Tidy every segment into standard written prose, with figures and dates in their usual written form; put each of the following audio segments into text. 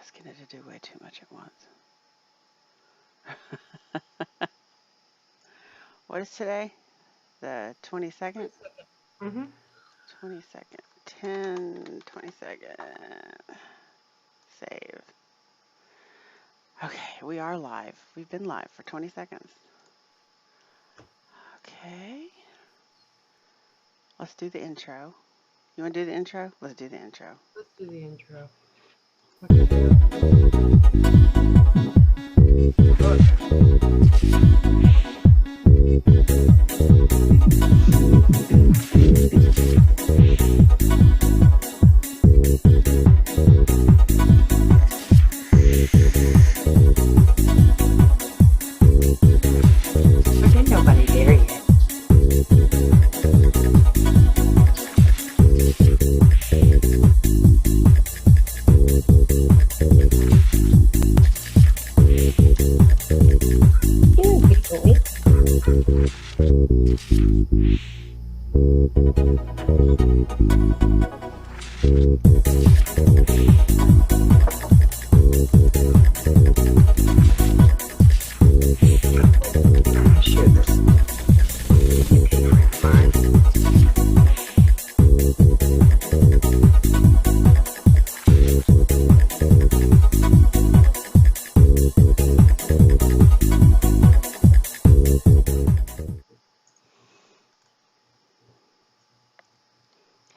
asking it to do way too much at once. What is today? The 22nd? Mm-hmm. 22nd. 10, 22nd. Save. Okay, we are live. We've been live for 20 seconds. Okay. Let's do the intro. You want to do the intro? Let's do the intro. Let's do the intro. Okay, nobody there yet.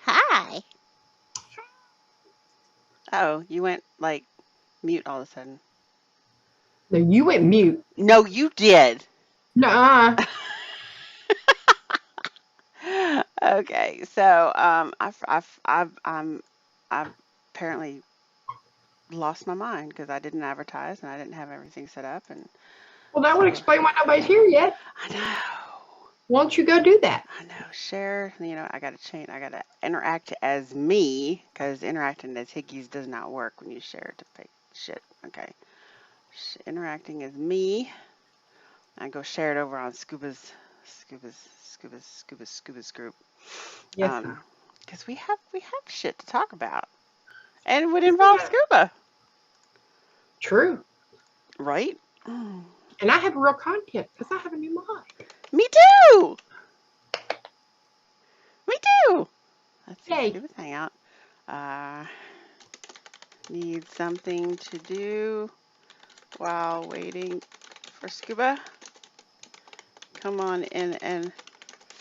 Hi. Oh, you went like mute all of a sudden. No, you went mute. No, you did. Nuh-uh. Okay, so I've apparently lost my mind because I didn't advertise and I didn't have everything set up, and Well, that would so explain why nobody's here yet. I know. Why don't you go do that? I know. Share. I gotta change. I gotta interact as me because interacting as Higgy's does not work when you share to fake shit. Okay. Interacting as me. I go share it over on Scuba's group. Yes, sir. Because we have shit to talk about, and it would involve Scuba, True. right? Mm. And I have real content because I have a new mic. Me too. Me too. Let's see. Yay. Scuba's hangout. Need something to do while waiting for Scuba. Come on in and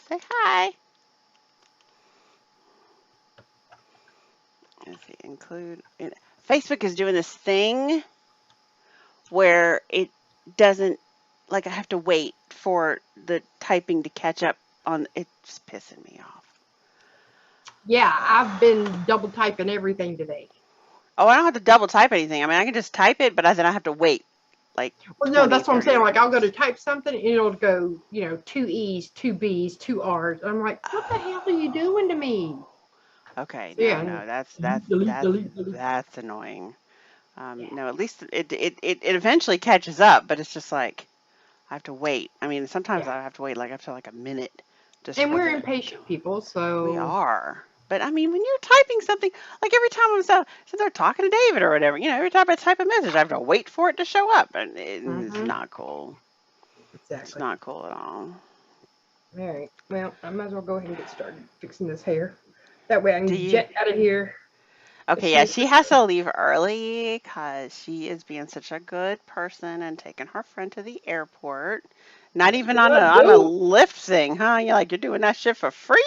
say hi. Let's see. Include. Facebook is doing this thing where it doesn't, like, I have to wait for the typing to catch up on. It's pissing me off. Yeah, I've been double typing everything today. Oh, I don't have to double type anything. I mean, I can just type it, but then I have to wait like Well, no, 20, that's what I'm 30 saying. Like, I'll go to seconds. type something and it'll go, 2 E's, 2 B's, 2 R's. I'm like, what the hell are you doing to me? Okay, So, yeah, no, delete. that's annoying. Yeah. No, at least it eventually catches up, but it's just like I have to wait. I mean, sometimes Yeah. I have to wait like up to like a minute just And for we're the. impatient people, We so are. But I mean, when you're typing something, like every time since they're talking to David or whatever, every time I type a message, I have to wait for it to show up, and it's mhm, not cool. It's exactly. not cool at all. All right. Well, I might as well go ahead and get started fixing this hair. That way I Do can you? jet out of here as Okay, soon yeah, as she has to leave early because she is being such a good person and taking her friend to the airport. Not that's even what I on a do. Lyft thing, huh? You're doing that shit for free?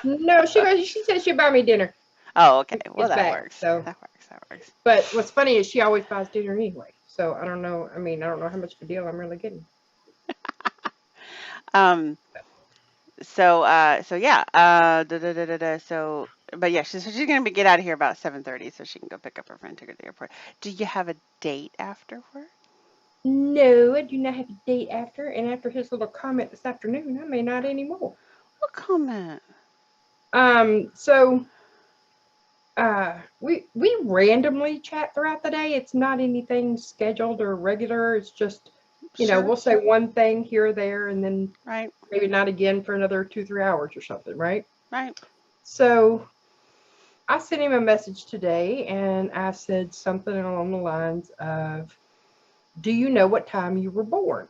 No, she said she'd buy me dinner Oh, okay. when she Well, gets that back. works. So, That works. That works. but what's funny is she always buys dinner anyway. So I don't know. I mean, I don't know how much of a deal I'm really getting. Um. So yeah. So, but yeah, she's gonna get out of here about 7:30, so she can go pick up her friend to go to the airport. Do you have a date afterward? No, I do not have a date after. And after his little comment this afternoon, I may not anymore. What comment? So we randomly chat throughout the day. It's not anything scheduled or regular. It's just, Sure. we'll say one thing here or there, and then Right. maybe not again for another 2-3 hours or something, right? Right. So I sent him a message today and I said something along the lines of, do you know what time you were born?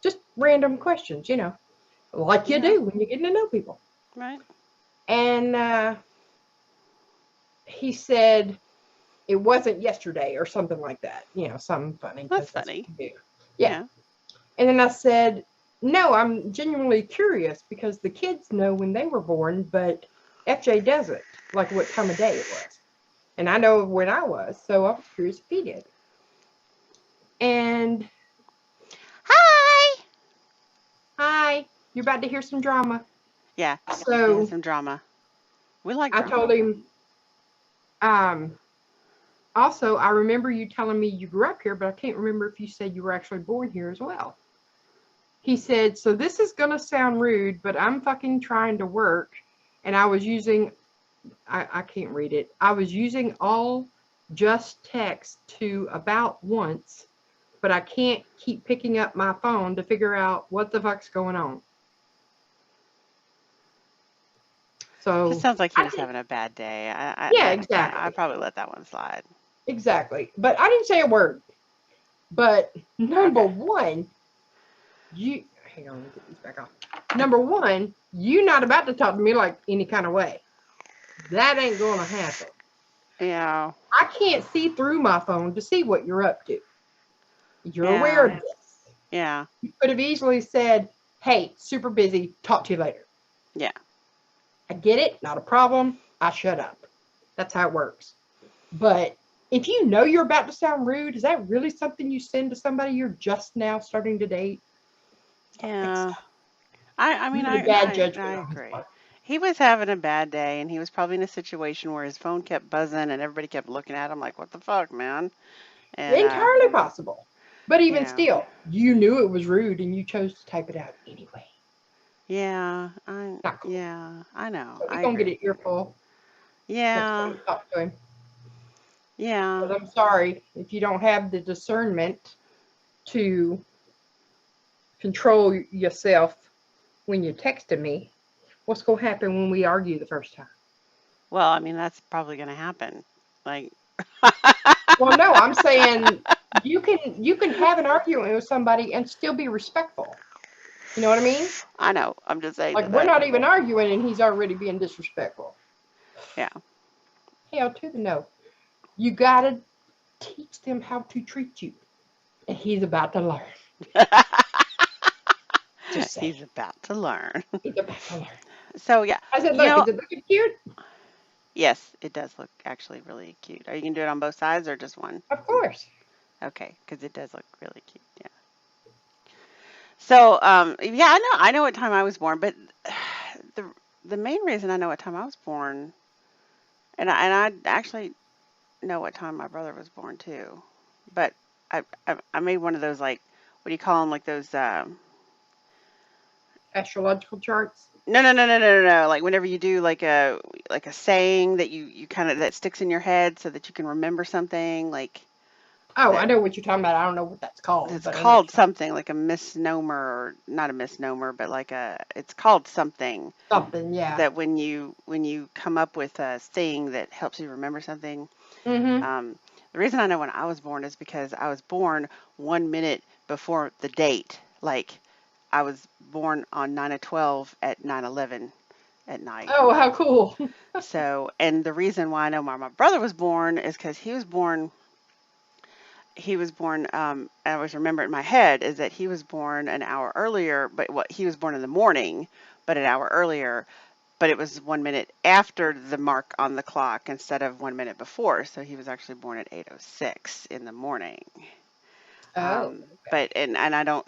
Just random questions, like you Yeah, do when you're getting to know people. right. And he said it wasn't yesterday or something like that, something funny That's because that's funny. what you do. Yeah. Yeah. And then I said, no, I'm genuinely curious because the kids know when they were born, but FJ doesn't, like what time of day it was. And I know when I was, so I was curious if he did. And Hi. hi, you're about to hear some drama. Yeah, we have So some drama. We like I drama. told him, um, also, I remember you telling me you grew up here, but I can't remember if you said you were actually born here as well. He said, so this is going to sound rude, but I'm fucking trying to work. And I was using, I can't read it. I was using all just text to about once, but I can't keep picking up my phone to figure out what the fuck's going on. Just So sounds like he I was did, having a bad day. yeah, I exactly. probably let that one slide. Exactly. But I didn't say a word. But number Okay. one, you hang on, let me get these back off. Number one, you not about to talk to me like any kind of way. That ain't gonna happen. Yeah. I can't see through my phone to see what you're up to. You're aware Yeah. of this. Yeah. You could have easily said, hey, super busy, talk to you later. Yeah. I get it, not a problem. I shut up. That's how it works. But if you know you're about to sound rude, is that really something you send to somebody you're just now starting to date? Next Yeah. time. I mean Really bad I judgment on his agree. part. He was having a bad day and he was probably in a situation where his phone kept buzzing and everybody kept looking at him like, what the fuck, man? And Entirely possible. But you even know, still, you knew it was rude and you chose to type it out anyway. Not cool. I know. So he's I gonna get agree. an earful next time Yeah. you talk to him. Yeah. But I'm sorry if you don't have the discernment to control yourself when you're texting me. What's gonna happen when we argue the first time? Well, I mean that's probably going to happen. Like Well, no, I'm saying you can have an argument with somebody and still be respectful. You know what I mean? I know. I'm just saying Like that we're not even arguing and he's already being disrespectful. yeah. Hell to the no. You gotta teach them how to treat you. And he's about to learn. Just say He's about to learn. he's about to learn. So yeah, I said, you look, know, is it looking cute? yes, it does look actually really cute. Are you gonna do it on both sides or just one? Of course. Okay, because it does look really cute. Yeah. So yeah, I know what time I was born, but the the main reason I know what time I was born, and I actually know what time my brother was born too, but I made one of those like what do you call them like those Astrological charts. no, like whenever you do like a saying that you kind of that sticks in your head so that you can remember something like Oh, I that know what you're talking about. I don't know what that's called, it's but I know what called you're talking something like a misnomer or not a misnomer but like a it's called something about. Something, yeah. that when you come up with a thing that helps you remember something. Mm-hmm. um, the reason I know when I was born is because I was born 1 minute before the date. Like I was born on 9 of 12 at 9:11 at night. Oh, how cool. So, and the reason why I know my brother was born is because he was born, I always remember it in my head, is that he was born an hour earlier, but what he was born in the morning, but an hour earlier, but it was 1 minute after the mark on the clock instead of 1 minute before. So he was actually born at 8:06 in the morning. Oh, okay. And I don't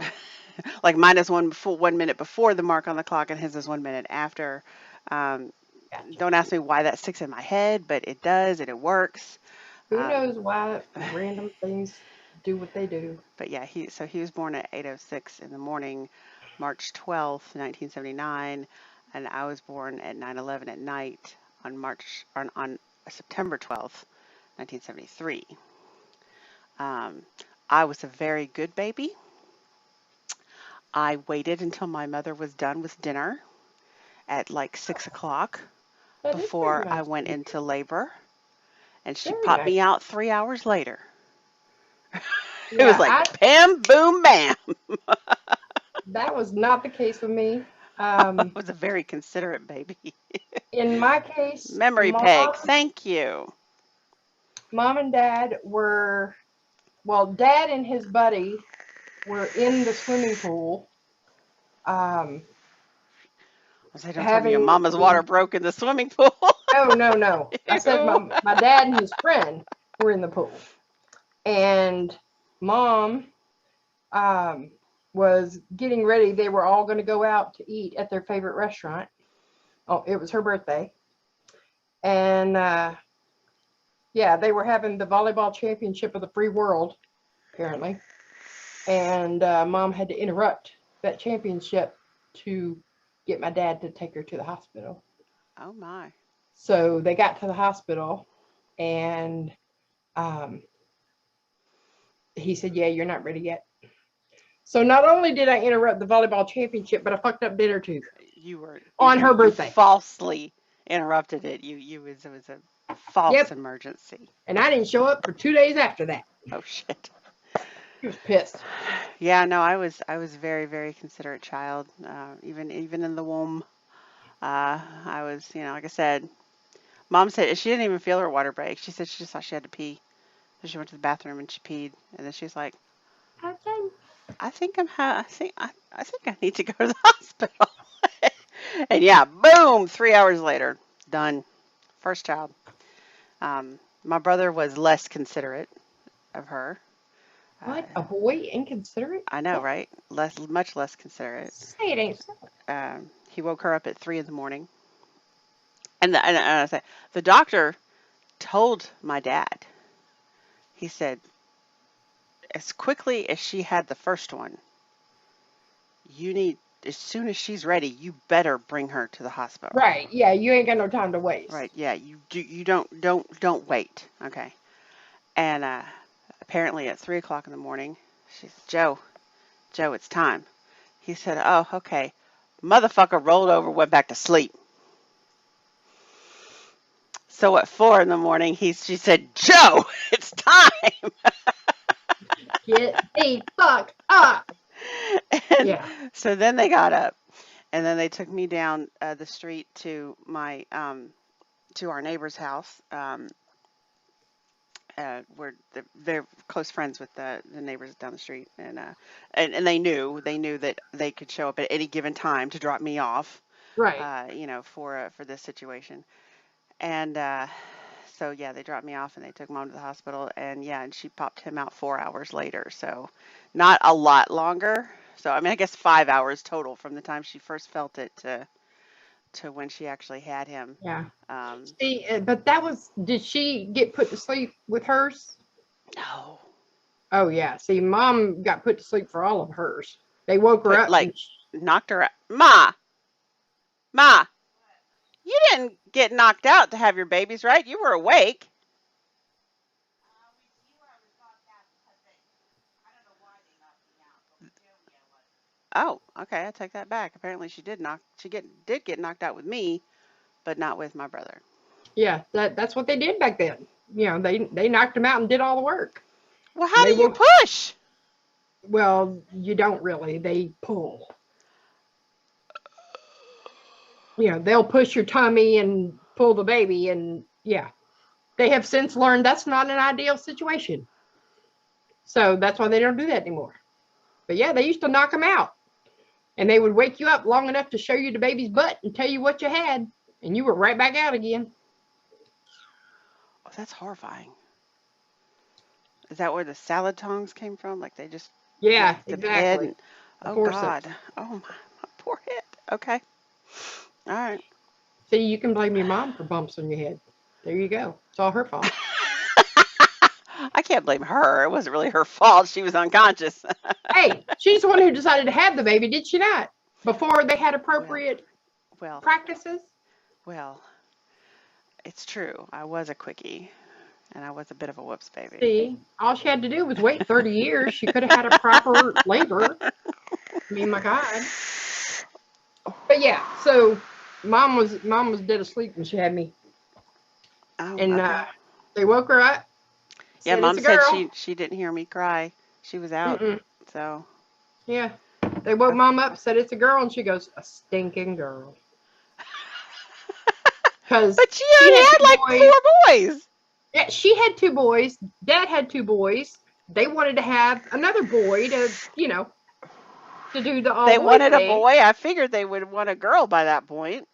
like mine is 1 minute before the mark on the clock, and his is 1 minute after. Um, Gotcha. don't ask me why that sticks in my head, but it does and it works. Who Um, knows why random things do what they do? but yeah, he was born at 8:06 in the morning, March 12th, 1979, and I was born at 9:11 at night on September 12th, 1973. Um, I was a very good baby. I waited until my mother was done with dinner at like 6 o'clock. That is very before I nice went of you. into labor, and she Very popped nice. me out 3 hours later. It was Yeah, like bam, boom, bam. that was not the case with me. It was a very considerate baby. In my case, Memory peg, thank you. mom and dad were, well, dad and his buddy were in the swimming pool, um, I say, don't tell me your having mama's water broke in the swimming pool. no. I said Ew. my dad and his friend were in the pool, and mom um, was getting ready. They were all going to go out to eat at their favorite restaurant. Oh, it was her birthday, and yeah, they were having the volleyball championship of the free world, apparently. And mom had to interrupt that championship to get my dad to take her to the hospital. Oh my. So they got to the hospital, and um, he said, "Yeah, you're not ready yet." So not only did I interrupt the volleyball championship, but I fucked up dinner too You were on her you birthday. falsely interrupted it. It was a false Yep. emergency. And I didn't show up for 2 days after that. Oh shit. He was pissed. Yeah, no, I was very very considerate child. Even in the womb, I was, like I said, mom said she didn't even feel her water break. She said she just thought she had to pee. So she went to the bathroom and she peed, and then she's like, Okay. I think I need to go to the hospital. And yeah, boom, 3 hours later, done. First child. My brother was less considerate of her. Uh, What? A boy inconsiderate? I know, right? Much less considerate. Say it ain't so. He woke her up at 3 in the morning, and I said the doctor told my dad. He said, as quickly as she had the first one, you need as soon as she's ready, you better bring her to the hospital. Right. Yeah, you ain't got no time to waste. Right? Yeah, you don't wait. Okay. And apparently at 3 o'clock in the morning, she said, Joe, it's time. He said, oh, okay. Motherfucker rolled over, went back to sleep. So at 4 in the morning, she said, Joe, it's time. Get the fuck up. And Yeah. so then they got up, and then they took me down the street to to our neighbor's house. They're close friends with the neighbors down the street, and they knew that they could show up at any given time to drop me off, Right. for this situation. And so yeah, they dropped me off and they took mom to the hospital, and yeah, and she popped him out 4 hours later, so not a lot longer. So I mean, I guess 5 hours total from the time she first felt it to when she actually had him. Yeah. Um, See, but did she get put to sleep with hers? no, Oh, yeah. See, mom got put to sleep for all of hers. They woke her put up. like knocked her out. Ma, you didn't get knocked out to have your babies, right? You were awake. Oh, okay, I take that back. Apparently, did get knocked out with me, but not with my brother. Yeah, that's what they did back then. They knocked them out and did all the work. Well, And how they do you woke. push? Well, you don't really. They pull. They'll push your tummy and pull the baby, and yeah, they have since learned that's not an ideal situation. So that's why they don't do that anymore. But yeah, they used to knock them out, and they would wake you up long enough to show you the baby's butt and tell you what you had, and you were right back out again. Oh, that's horrifying. Is that where the salad tongs came from? Like they just Yeah, the head exactly. and The oh forceps. God, oh my poor head. Okay, all right. See, you can blame your mom for bumps on your head. There you go. It's all her fault. I can't blame her. It wasn't really her fault. She was unconscious. Hey, she's the one who decided to have the baby, did she not? Before they had appropriate well, practices? well. It's true. I was a quickie, and I was a bit of a whoops baby. See, all she had to do was wait 30 years. She could have had a proper labor. I mean, my God. But yeah, so mom was dead asleep when she had me, Oh, and okay. they woke her up, Yeah, said it's Mom a said girl. she didn't hear me cry. She was out. Mm-mm. So, Yeah, they woke okay. mom up, said it's a girl, and she goes, a stinking girl, because But she she already had had two like boys. 4 boys. Yeah, she had two boys. Dad had two boys. They wanted to have another boy to do the all They boy wanted a thing. boy. I figured they would want a girl by that point.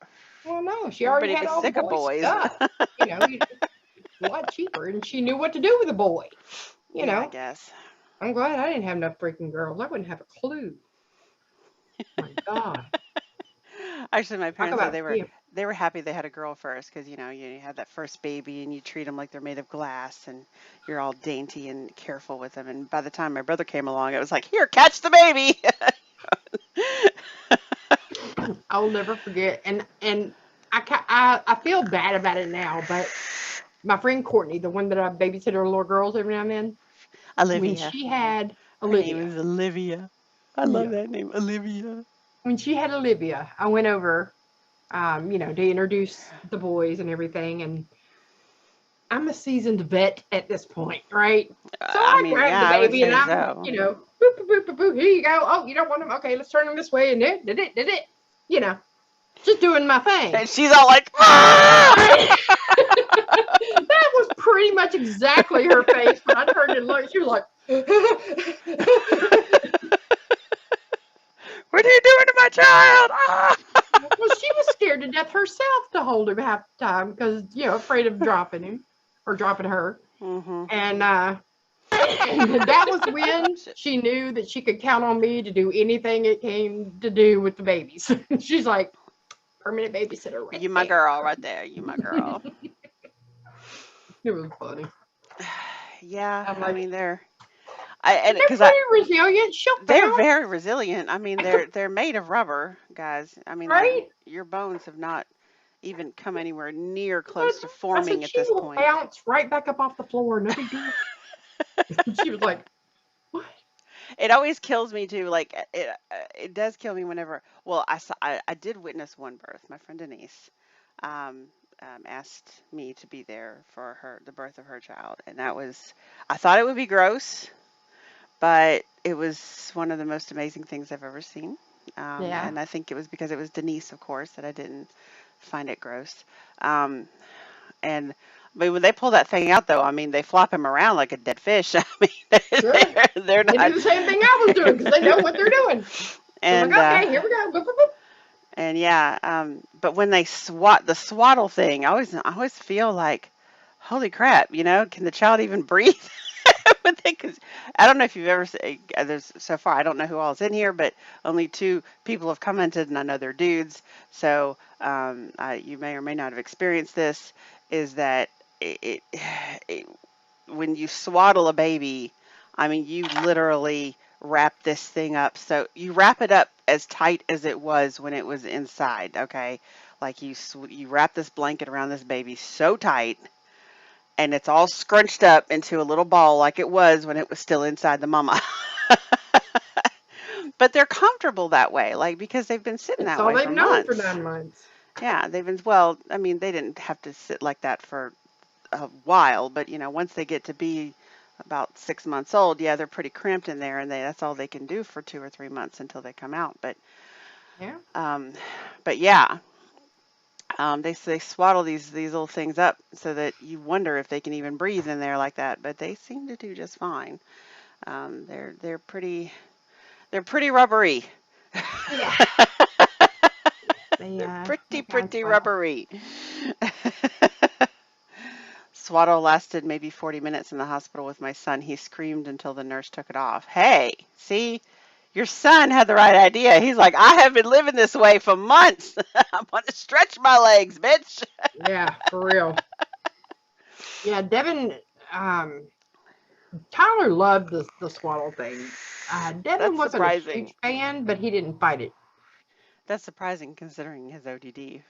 Well, no, she already Everybody had was all the sick of boy boys. stuff. You know, a lot cheaper, and she knew what to do with a boy. You Yeah, I know, guess. I'm glad I didn't have no freaking girls. I wouldn't have a clue. My God, Actually, my talk parents said about yeah. they were happy they had a girl first because you had that first baby and you treat them like they're made of glass and you're all dainty and careful with them. And by the time my brother came along, it was like, here, catch the baby. I'll never forget, and I feel bad about it now, but my friend Courtney, the one that I babysit her little girls every now and then, when Olivia. she had Her name Olivia, is Olivia. I love yeah, that name, Olivia. when she had Olivia, I went over, to introduce the boys and everything, and I'm a seasoned vet at this point, right? So I I mean, grabbed yeah, the I would baby and say I'm, so. boop, boop, boop, boop, boop, here you go. Oh, you don't want him? Okay, let's turn him this way and did it, you know, just doing my thing. And she's all like, ah! Right? That was pretty much exactly her face when I turned and looked. She was like, What are you doing to my child? Ah! well, she was scared to death herself to hold him half the time because, afraid of dropping him or dropping her. Mm-hmm. And that was when she knew that she could count on me to do anything it came to do with the babies. She's like, permanent babysitter right You my there. girl right there. You my girl. It was funny. Yeah, I'm I like, mean but and they're because I pretty resilient. She'll they're very bounce, resilient. I mean, they're made of rubber, guys. I mean, right? your bones have not even come anywhere near But close to I said, forming at she this will point. bounce right back up off the floor. No big deal. She was like, what? It always kills me too. Like it does kill me whenever. Well, I did witness one birth. My friend Denise um, asked me to be there for the birth of her child, and that was. I thought it would be gross, but it was one of the most amazing things I've ever seen. Yeah. And I think it was because it was Denise, of course, that I didn't find it gross. Um, and I mean, when they pull that thing out, though, I mean, they flop him around like a dead fish. I mean, Sure. they're They do not. the same thing I was doing because they know what they're doing. So I'm And like, okay, here we go. Boop, boop, boop. yeah, but when they the swaddle thing, I always feel like, holy crap, can the child even breathe? But because I don't know if you've ever seen, there's so far I don't know who all is in here, but only two people have commented, and I know they're dudes. So you may or may not have experienced this. Is that it when you swaddle a baby, I mean, you literally wrap this thing up. So you wrap it up as tight as it was when it was inside. Okay, like you wrap this blanket around this baby so tight, and it's all scrunched up into a little ball like it was when it was still inside the mama. But they're comfortable that way, like because they've been sitting It's that all way they've for known for months. 9 months. Yeah, they've been well. I mean, they didn't have to sit like that for a while, but once they get to be about 6 months old, yeah, they're pretty cramped in there, and that's all they can do for 2 or 3 months until they come out. Yeah. Um, but yeah, they swaddle these little things up so that you wonder if they can even breathe in there like that, but they seem to do just fine. They're pretty rubbery. Yeah. Pretty That guy's pretty funny. rubbery. Swaddle lasted maybe 40 minutes in the hospital with my son. He screamed until the nurse took it off. Hey, see, your son had the right idea. He's like, I have been living this way for months. I'm going to stretch my legs, bitch. Yeah, for real. Yeah, Devin, um, Tyler loved the swaddle thing. Devin That's wasn't a surprising. huge fan, but he didn't fight it. That's surprising considering his ODD.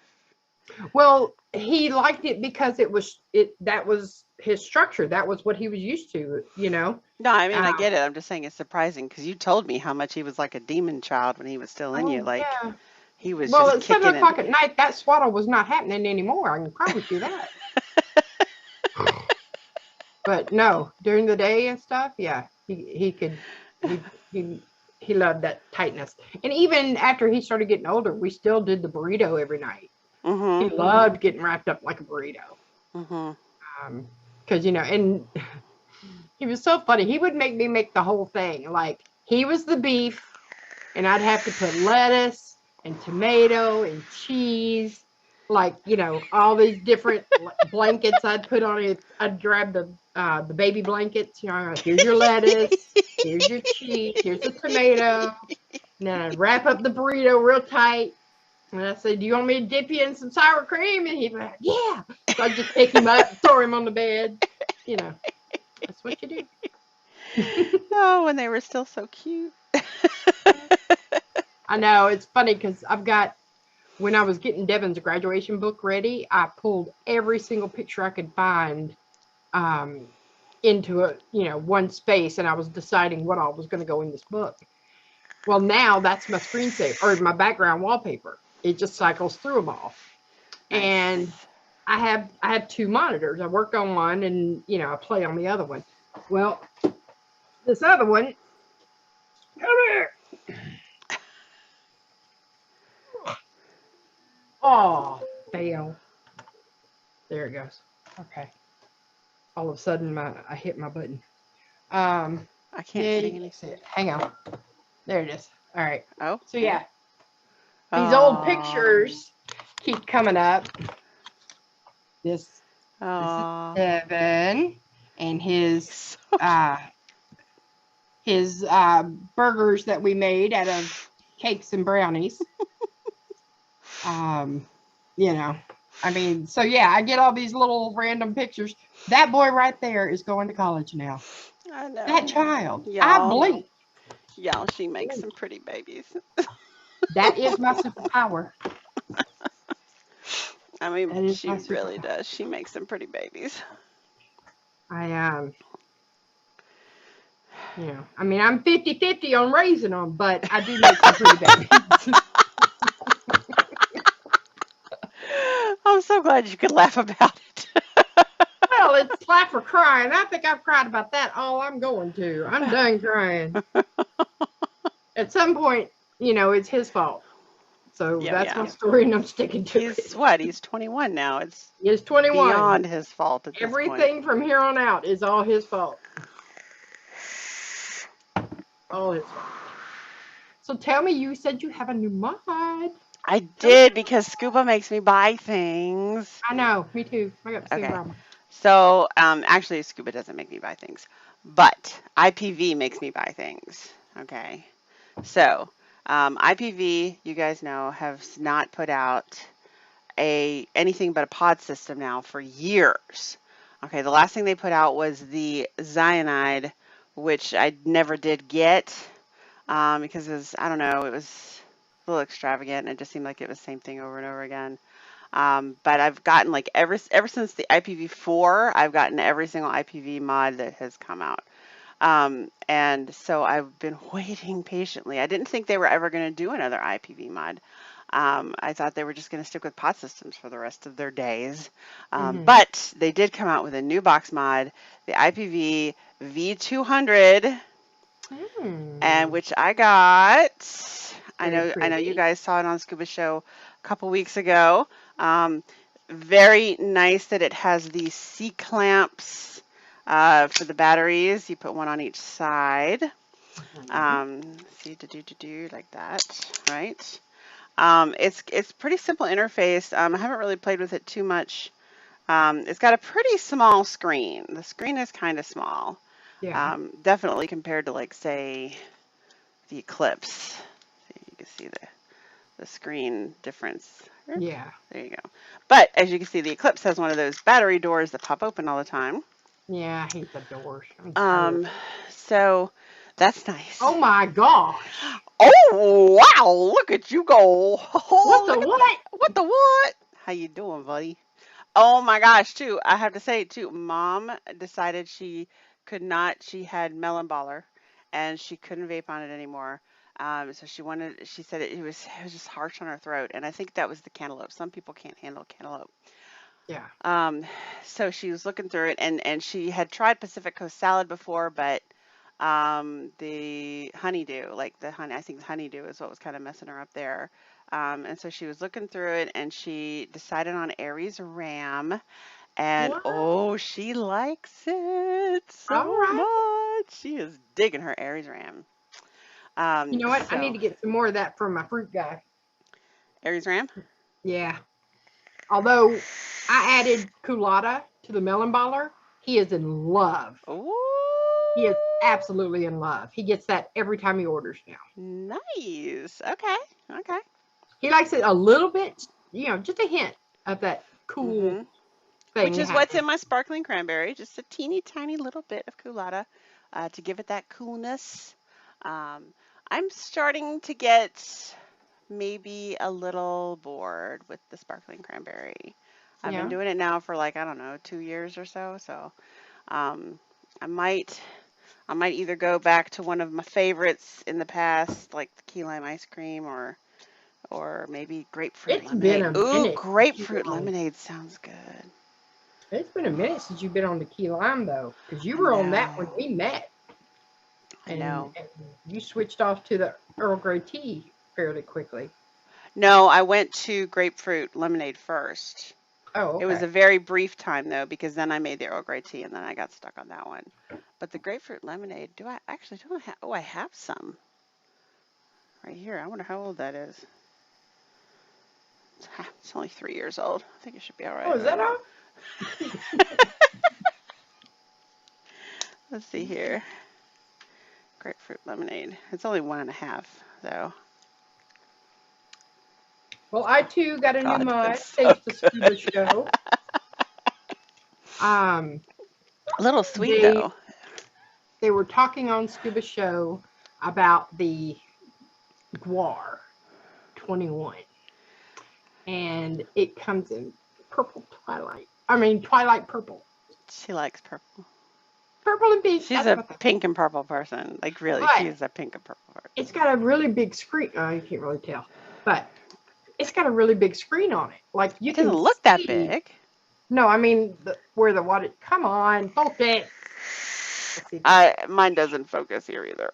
Well, he liked it because that was his structure. That was what he was used to. No, I mean, Uh, I get it. I'm just saying it's surprising because you told me how much he was like a demon child when he was still in you. oh Like, yeah. He was Well, just at 7 kicking it. o'clock at night, that swaddle was not happening anymore. I can promise you that. But no, during the day and stuff, yeah, he could he he he loved that tightness. And even after he started getting older, we still did the burrito every night. He Mhm. loved getting wrapped up like a burrito. Mhm. Because and he was so funny. He would make me make the whole thing. Like he was the beef, and I'd have to put lettuce and tomato and cheese, like all these different blankets I'd put on it. I'd grab the baby blankets. Here's your lettuce, here's your cheese, here's the tomato, and then I'd wrap up the burrito real tight. And I said, "Do you want me to dip you in some sour cream?" And he'd be like, "Yeah." So I'd just pick him up, throw him on the bed. That's what you do. Oh, when they were still so cute. I know it's funny because when I was getting Devin's graduation book ready, I pulled every single picture I could find into one space, and I was deciding what all was going to go in this book. Well, now that's my screensaver or my background wallpaper. It just cycles through them all, and Nice. I have two monitors. I work on one, and I play on the other one. Well, this other one, come here. Oh, fail. There it goes. Okay. All of a sudden, I hit my button. I can't Yeah, see you any. can see it. Hang on. There it is. All right. Oh. So yeah, these old Oh. pictures keep coming up. This is Oh. Devin and So uh his burgers that we made out of cakes and brownies. Um, I mean, so yeah, I get all these little random pictures. That boy right there is going to college now. I That know. child, I Y'all. blink. Y'all, she makes some pretty babies. That is my superpower. I mean, That is she my really superpower. does. She makes some pretty babies. I I mean, I'm 50-50 on raising them, but I do make some pretty babies. I'm so glad you could laugh about it. Well, it's laugh or crying. I think I've cried about that all I'm going to. I'm done crying. At some point, it's his fault. So Yeah, that's yeah. my story, and I'm sticking to He's it. what? He's 21 now. It's He's 21. beyond his fault at this point. Everything from here on out is all his fault. All his fault. So tell me, you said you have a new mod. I Tell me. did because Scuba makes me buy things. I know. Me too. I got the same Okay. problem. So, actually, Scuba doesn't make me buy things, but IPV makes me buy things. Okay. So, IPV, you guys know, has not put out anything but a pod system now for years. Okay, the last thing they put out was the cyanide, which I never did get because it was, I don't know, it was a little extravagant and it just seemed like it was the same thing over and over again. But I've gotten like ever since the IPv4, I've gotten every single IPV mod that has come out. And so I've been waiting patiently. I didn't think they were ever going to do another IPV mod. I thought they were just going to stick with pod systems for the rest of their days. But they did come out with a new box mod, the IPv V200, and which I got. Very I know you pretty. guys saw it on Scuba Show a couple weeks ago. Very nice that it has these C clamps for the batteries. You put one on each side. See, do like that, right? It's pretty simple interface. I haven't really played with it too much. It's got a pretty small screen. The screen is kind of small, Yeah. definitely compared to like say the Eclipse. You can see the screen difference. Yeah. There you go. But as you can see, the Eclipse has one of those battery doors that pop open all the time. Yeah. I hate the doors. I'm tired. So that's nice. Oh my gosh. Oh wow! Look at you go! What Oh, the look at what? that! What the what? How you doing, buddy? Oh my gosh! Too, I have to say too. Mom decided she could not. She had melon baller, and she couldn't vape on it anymore. So she said it was just harsh on her throat, and I think that was the cantaloupe. Some people can't handle cantaloupe. Yeah. Um, so she was looking through it, and she had tried Pacific Coast salad before, but the honeydew, like the honey, I think the honeydew is what was kind of messing her up there. And so she was looking through it, and she decided on Aries ram, and What? oh, she likes it All so right. much. She is digging her Aries ram. You know what? I need So to get some more of that from my fruit guy. Aries ram. Yeah. Although I added culotta to the melon baller, he is in love. He is Ooh, absolutely in love. He gets that every time he orders now. nice. Okay, okay. He likes it a little bit, just a hint of that cool hmm Which thing is what's happening. in my sparkling cranberry, just a teeny tiny little bit of culotta to give it that coolness. Um, I'm starting to get maybe a little bored with the sparkling cranberry. I've been Yeah. doing it now for like, I don't know, 2 years or so. So um, I might I might either go back to one of my favorites in the past, like the key lime ice cream, or maybe grapefruit It's been lemonade. a Ooh, minute since you grapefruit were on. lemonade sounds good. It's been a minute since you've been on the key lime though, because you I were on that when know. we met, I and, know. and you switched off to the Earl Grey tea fairly quickly. No, I went to grapefruit lemonade first. Oh, It was okay. a very brief time though, because then I made the Earl Grey tea and then I got stuck on that one. But the grapefruit lemonade, do I have, oh, I have some right here. I wonder how old that is. It's only 3 years old. I think it should be all Oh, right, is that right? all? Let's see here. Grapefruit lemonade. It's only 1.5 though. Well, I too got a new God, mug it's so thanks to good. Scuba Show. Um, A little sweet they though. they were talking on Scuba Show about the Guar 21, and it comes in purple twilight. I mean twilight purple, She likes purple. purple and pink. She's That's a what. pink and purple person. Like really, she But is a pink and purple it's person. got a really big screen. Oh, you can't really tell, but it's got a really big screen on it. Like you It doesn't can look that see. big. No, I mean where the water. Come on, focus. Let's see if you can. Mine doesn't focus here either.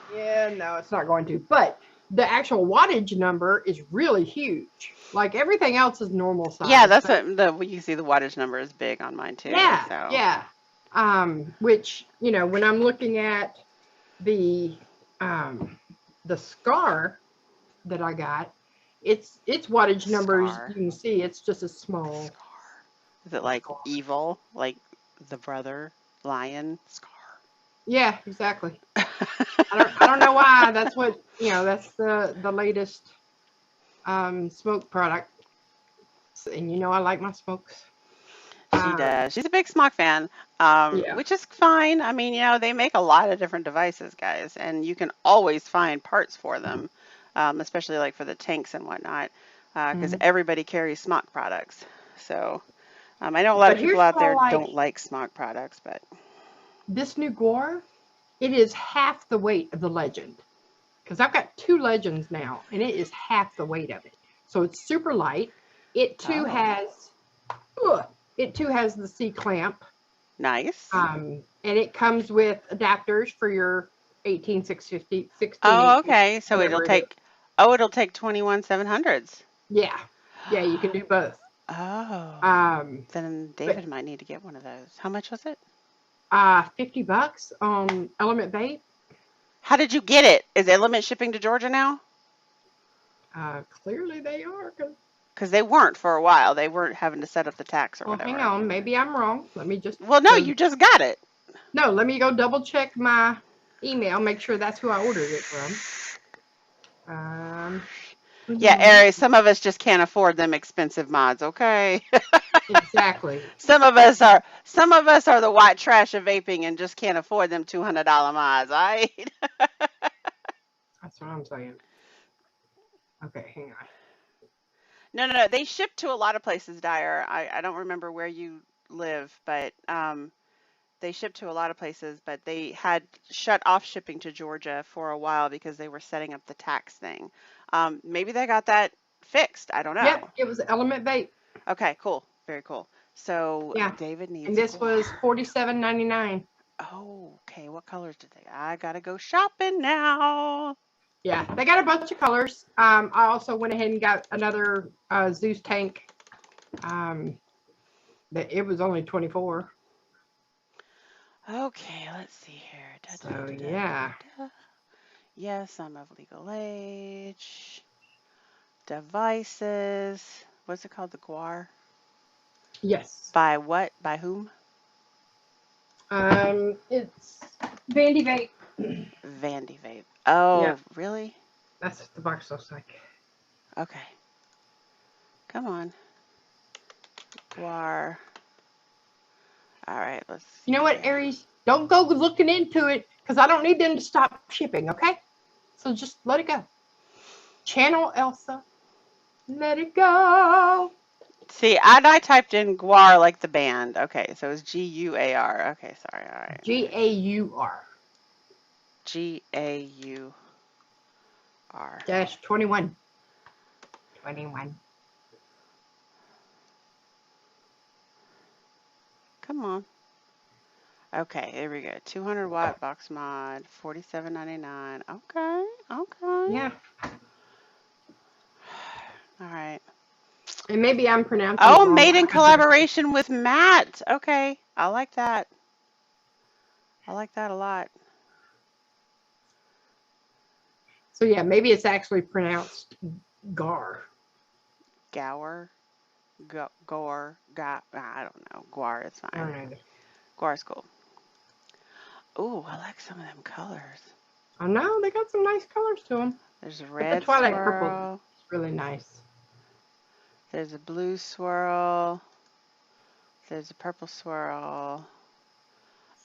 Yeah, no, it's not going to. But the actual wattage number is really huge. Like everything else is normal Yeah, size, that's but what you see. The wattage number is big on mine too. yeah, So yeah. Which when I'm looking at the um the scar that I got, its wattage numbers Scar, you can see it's just a small Scar. Is it like scar. evil, like the brother lion Scar? Yeah, exactly. I don't know why. That's what that's the latest smoke product. And I like my smokes. She Um, does. She's a big Smock fan, yeah. which is fine. I mean, they make a lot of different devices, guys, and you can always find parts for them, especially like for the tanks and whatnot, because Mhm. everybody carries Smock products. So I know a lot But of people here's out what I there like. don't like Smock products, but This new Gore, it is half the weight of the Legend. Because I've got two Legends now, and it is half the weight of it. So it's super light. It too oh, has, ugh, it too has the C clamp, nice. and it comes with adapters for your 18650, Oh, 16850, okay. So whatever it is. it'll take 21 700s. Yeah, yeah, you can do both. Oh, Um, then but David might need to get one of those. How much was it? $50 on Element Vape. How did you get it? Is Element shipping to Georgia now? Clearly they are. Because they weren't for a while. They weren't having to set up the tax or Well, hang whatever. on. Maybe I'm wrong. Let me just Well, no, go. you just got it. No, let me go double check my email. Make sure that's who I ordered it from. Yeah, Unknown. Aries, some of us just can't afford them expensive mods, okay? Exactly. Some of us are the white trash of vaping and just can't afford them $200 mods, all right? That's what I'm saying. Okay, hang on. No, no, no. They ship to a lot of places, Dyer. I don't remember where you live, but They ship to a lot of places, but they had shut off shipping to Georgia for a while because they were setting up the tax thing. Maybe they got that fixed. I don't Yep, know. it was Element Vape. Okay, cool. Very cool. So Yeah, David and needs this was guar. $47.99. Oh, okay. What colors did they? I gotta go shopping now. Yeah, they got a bunch of colors. I also went ahead and got another Zeus tank. It was only 24. Okay, let's see here. Da, da, da, So da, da, yeah, da, da. Yes, I'm of legal age. Devices. What's it called? The guar? yes. By what? By whom? It's Vandy Vape. Vandy Vape. Yeah, Oh, really? that's what the box looks like. Okay. Come on. Guar. All right, let's You see know what, here. Aries? Don't go looking into it because I don't need them to stop shipping. Okay, so just let it go. Channel Elsa, let it go. See, I typed in guar like the band. Okay, so it's Guar. Okay, sorry. All right. GAUR Gaur. dash 21. 21. Come on. Okay, here we go. 200-watt box mod, $47.99. Okay, okay. Yeah, All right. and maybe I'm pronouncing it Oh, wrong. made in collaboration with Matt. Okay, I like that. I like that a lot. So yeah, maybe it's actually pronounced Gar. Gower, Gore, I don't know. Guar is I fine. don't know. Guar's cool. Ooh, I like some of them colors. I know they got some nice colors to them, There's a but the red Twilight Purple is swirl. really nice. There's a blue swirl. There's a purple swirl.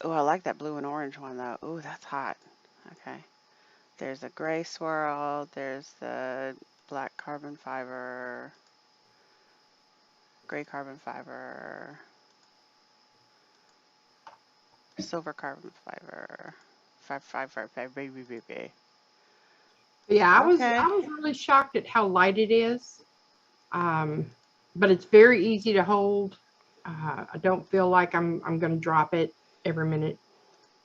Ooh, I like that blue and orange one though. Ooh, that's hot. Okay. There's a gray swirl. There's the black carbon fiber. Gray carbon fiber. Silver carbon fiber. Five, baby. Yeah, Okay. I was really shocked at how light it is. Um, but it's very easy to hold. I don't feel like I'm going to drop it every minute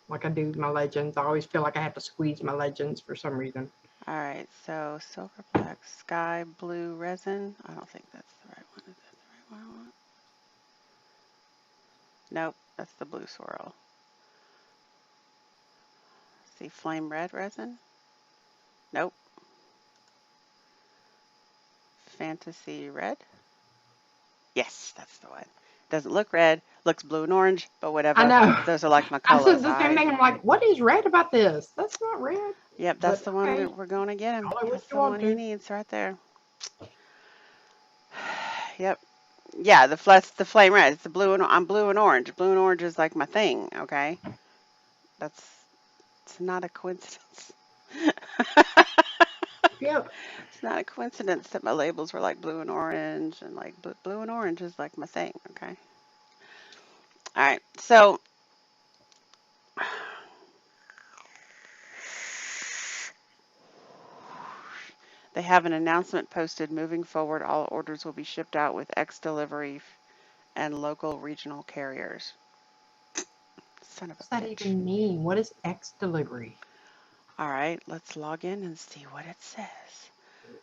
like I do with my legends. I always feel like I have to squeeze my legends for some reason. All right. So silver black sky blue resin. I don't think that's the right one. Is that the right one I want? Nope. That's the blue swirl. See flame red resin? Nope. Fantasy red? Yes, that's the one. Doesn't look red, looks blue and orange, but I whatever. know. Those are like my I said colors. the same thing. I'm like, what is red about this? That's not red. Yep, that's But the one okay, we're going to get him. call it what That's you the want one he to. needs right there. Yep. Yeah, the flame red. It's the blue and I'm blue and orange. Blue and orange is like my thing. Okay, that's it's not a coincidence. Yep. It's not a coincidence that my labels were like blue and orange and like blue and orange is like my thing. Okay. All right. So they have an announcement posted. Moving forward, all orders will be shipped out with X delivery and local regional carriers. Son of What's a that bitch. even mean? What is X delivery? All right, let's log in and see what it says.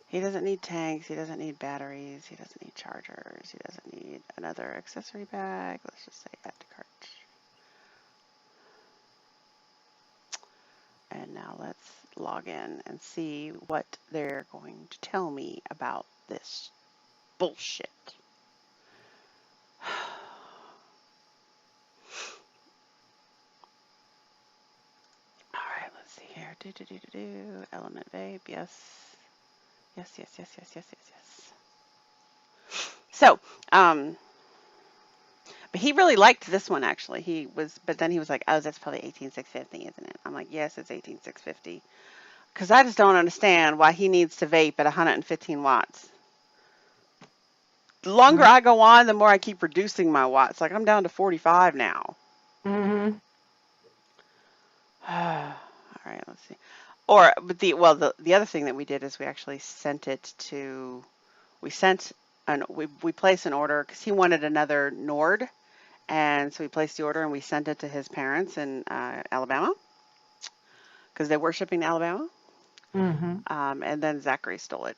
He doesn't need tanks. He doesn't need batteries. He doesn't need chargers. He doesn't need another accessory bag. Let's just say add to cart. And now let's log in and see what they're going to tell me about this bullshit. All right, let's see here. Element vape. Yes. Yes, yes, yes, yes, yes, yes, yes. So, but he really liked this one actually. But then he was like, "Oh, that's probably 18650, isn't it?" I'm like, "Yes, it's 18650." Because I just don't understand why he needs to vape at 115 watts. The longer I go on, the more I keep reducing my watts. Like I'm down to 45 now. Mm-hmm. All right, let's see. Or, but the other thing that we did is we actually sent it to, we placed an order because he wanted another Nord, and so we placed the order and we sent it to his parents in Alabama because they were shipping to Alabama. Mm-hmm. And then Zachary stole it.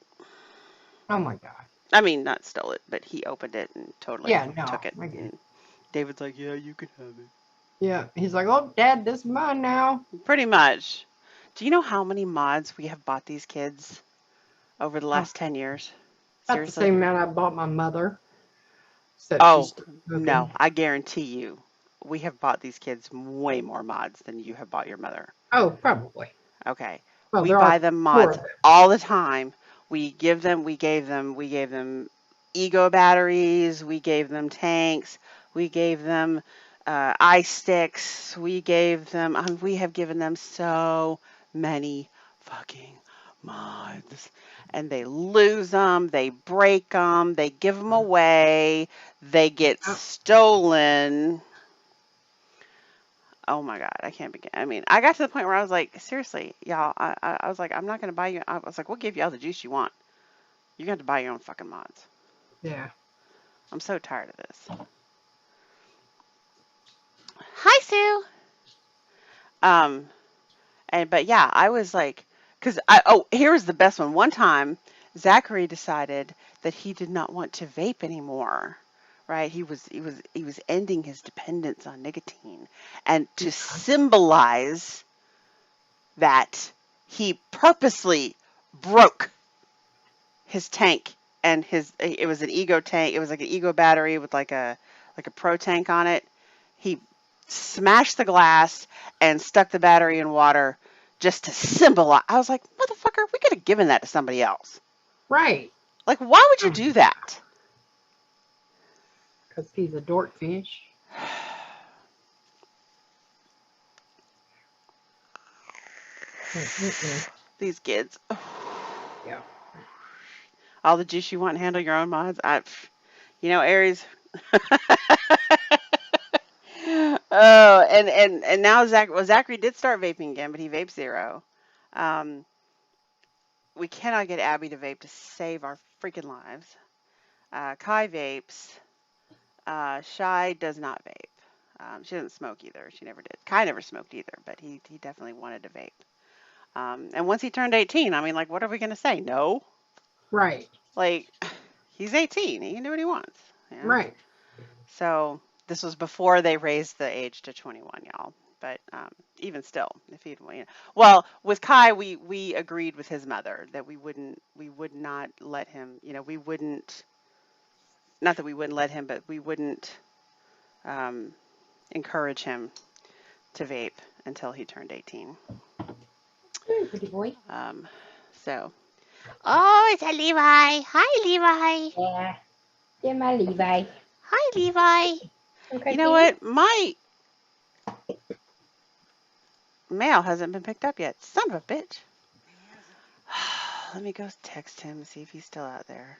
Oh my God. I mean, not stole it, but he opened it and totally Yeah, no, took it. I get it. And David's like, "Yeah, you can have Yeah, he's like, oh, Dad, this is mine now. it." Pretty much. Do you know how many mods we have bought these kids over the Oh, last 10 years? about the Seriously? same amount I bought my mother, except she's Oh, still no, smoking. I guarantee you, we have bought these kids way more mods than you have bought your mother. Oh, probably. Okay. Well, We there buy are them four mods of them. all the time. We gave them ego batteries, we gave them tanks, we gave them ice sticks, we have given them so many fucking mods. And they lose them, they break them, they give them away, they get Oh, stolen. Oh my God, I can't begin. I mean, I got to the point where I was like, seriously, y'all, I was like, I'm not going to buy you. I was like, we'll give you all the juice you want. You're going to have to buy your own fucking mods. yeah. I'm so tired of this. Hi, Sue. Um, but yeah, I was like, here's the best one. One time, Zachary decided that he did not want to vape anymore. Right? He was ending his dependence on nicotine. And to symbolize that, he purposely broke his tank and it was an ego tank. It was like an ego battery with like a pro tank on it. He smashed the glass and stuck the battery in water just to symbolize. I was like, motherfucker, we could have given that to somebody else. Right. Like, why would you do that? Because he's a dork fish. Mm-mm-mm. These kids. Yeah. All the juice you want, handle your own mods. Aries. Oh, and now Zachary did start vaping again, but he vapes zero. Um, we cannot get Abby to vape to save our freaking lives. Kai vapes. Shy does not vape. She doesn't smoke either. She never did. Kai never smoked either, but he definitely wanted to vape. And once he turned 18, I mean, like, what are we gonna say? No. Right. Like, he's 18. He can do what he wants. You know. Right. So this was before they raised the age to 21, y'all. But even still, if he'd, well, with Kai, we agreed with his mother that we would not let him, we wouldn't, not that we wouldn't let him, but we wouldn't um, encourage him to vape until he turned 18. Pretty boy. So, oh, it's a Levi. Hi, Levi. Yeah. Yeah, my Levi. Hi, Levi. Okay, You know what? My mail hasn't been picked up yet. Son of a bitch. Let me go text him and see if he's still out there.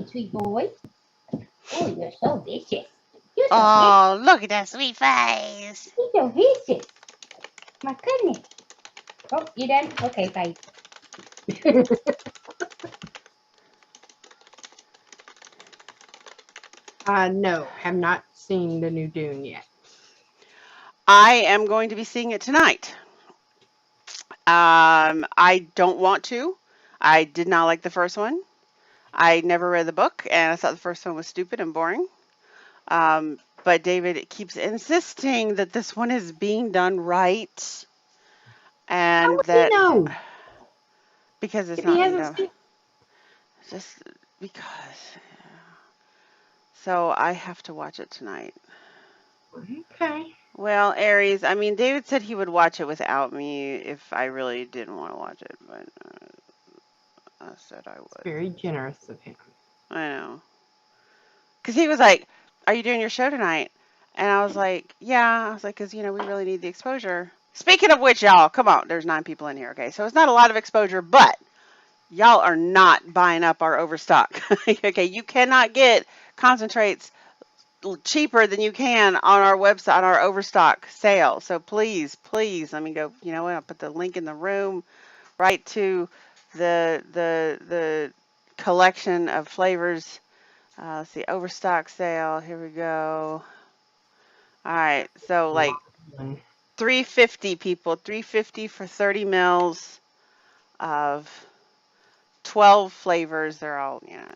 sweet boy. Oh, you're so vicious. You're so Oh, look at that sweet face. vicious. You're so vicious. My goodness. Oh, you done? Okay, bye. No, have not seen the new Dune yet. I am going to be seeing it tonight. I don't want to. I did not like the first one. I never read the book, and I thought the first one was stupid and boring. But David keeps insisting that this one is being done right, How and would he that know because it's if he not being hasn't done, seen? just because. So I have to watch it tonight. Okay. Well, Aries, I mean, David said he would watch it without me if I really didn't want to watch it, but I said I It's would. very generous of him. I know. Because he was like, "Are you doing your show tonight?" And I was like, "Yeah." I was like, "Because, we really need the exposure." Speaking of which, y'all, come on. There's 9 people in here, okay? So it's not a lot of exposure, but y'all are not buying up our overstock. Okay, you cannot get concentrates cheaper than you can on our website, on our overstock sale. So please, please, let me go. You know what? I'll put the link in the room right to the collection of flavors. Let's see, overstock sale. Here we go. All right, so like Mm. 350 people, 350 for 30 mils of 12 flavors. They're all, you know.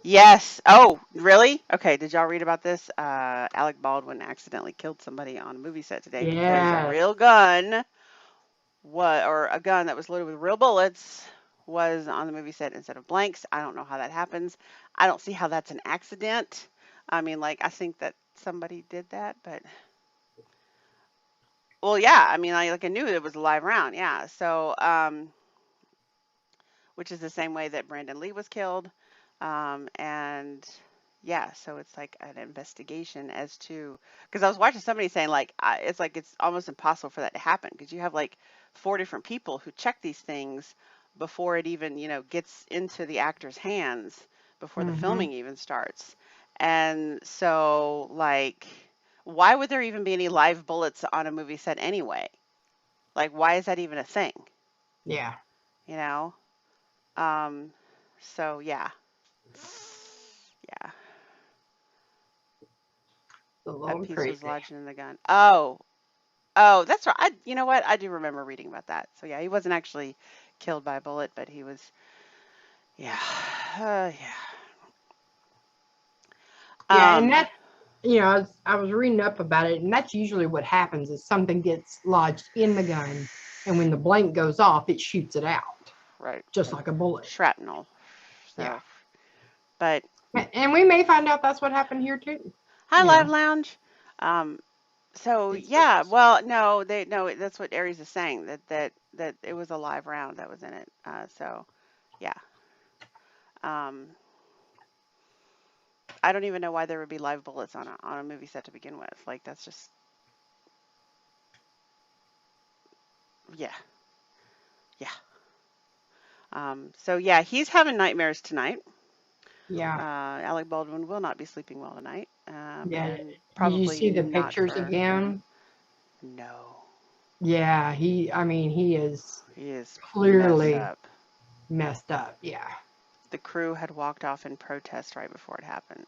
Yes. Oh, really? Okay. Did y'all read about this? Alec Baldwin accidentally killed somebody on a movie set today because a Yes. real gun, or a gun that was loaded with real bullets, was on the movie set instead of blanks. I don't know how that happens. I don't see how that's an accident. I mean, like, I think that somebody did that, but well, yeah. I mean, I knew it was a live round. Yeah. So, which is the same way that Brandon Lee was killed. And yeah, so it's like an investigation as to, because I was watching somebody saying like, it's like it's almost impossible for that to happen because you have like 4 different people who check these things before it even, gets into the actor's hands, before the Mm-hmm. filming even starts. And so like, why would there even be any live bullets on a movie set anyway? Like, why is that even a thing? Yeah. You know? Um, so yeah. Yeah. A That little piece was crazy. lodged in the gun. Oh, that's right. You know what? I do remember reading about that. So yeah, he wasn't actually killed by a bullet, but he was, yeah, yeah. Yeah, and Um, that, I was reading up about it, and that's usually what happens is something gets lodged in the gun, and when the blank goes off, it shoots it out, right, just like a bullet. shrapnel. Yeah. So, but And we may find out that's what happened here too. hi, You Live know, Lounge. So it's yeah, just, well, no, that's what Aries is saying, that it was a live round that was in it. So yeah. Um, I don't even know why there would be live bullets on a movie set to begin with. Like that's just, yeah, yeah. So yeah, he's having nightmares tonight. yeah. Alec Baldwin will not be sleeping well tonight, Yeah. and Did you probably see the not pictures for again? no. Yeah, he is He is messed clearly up. messed up. Yeah. The crew had walked off in protest right before it happened.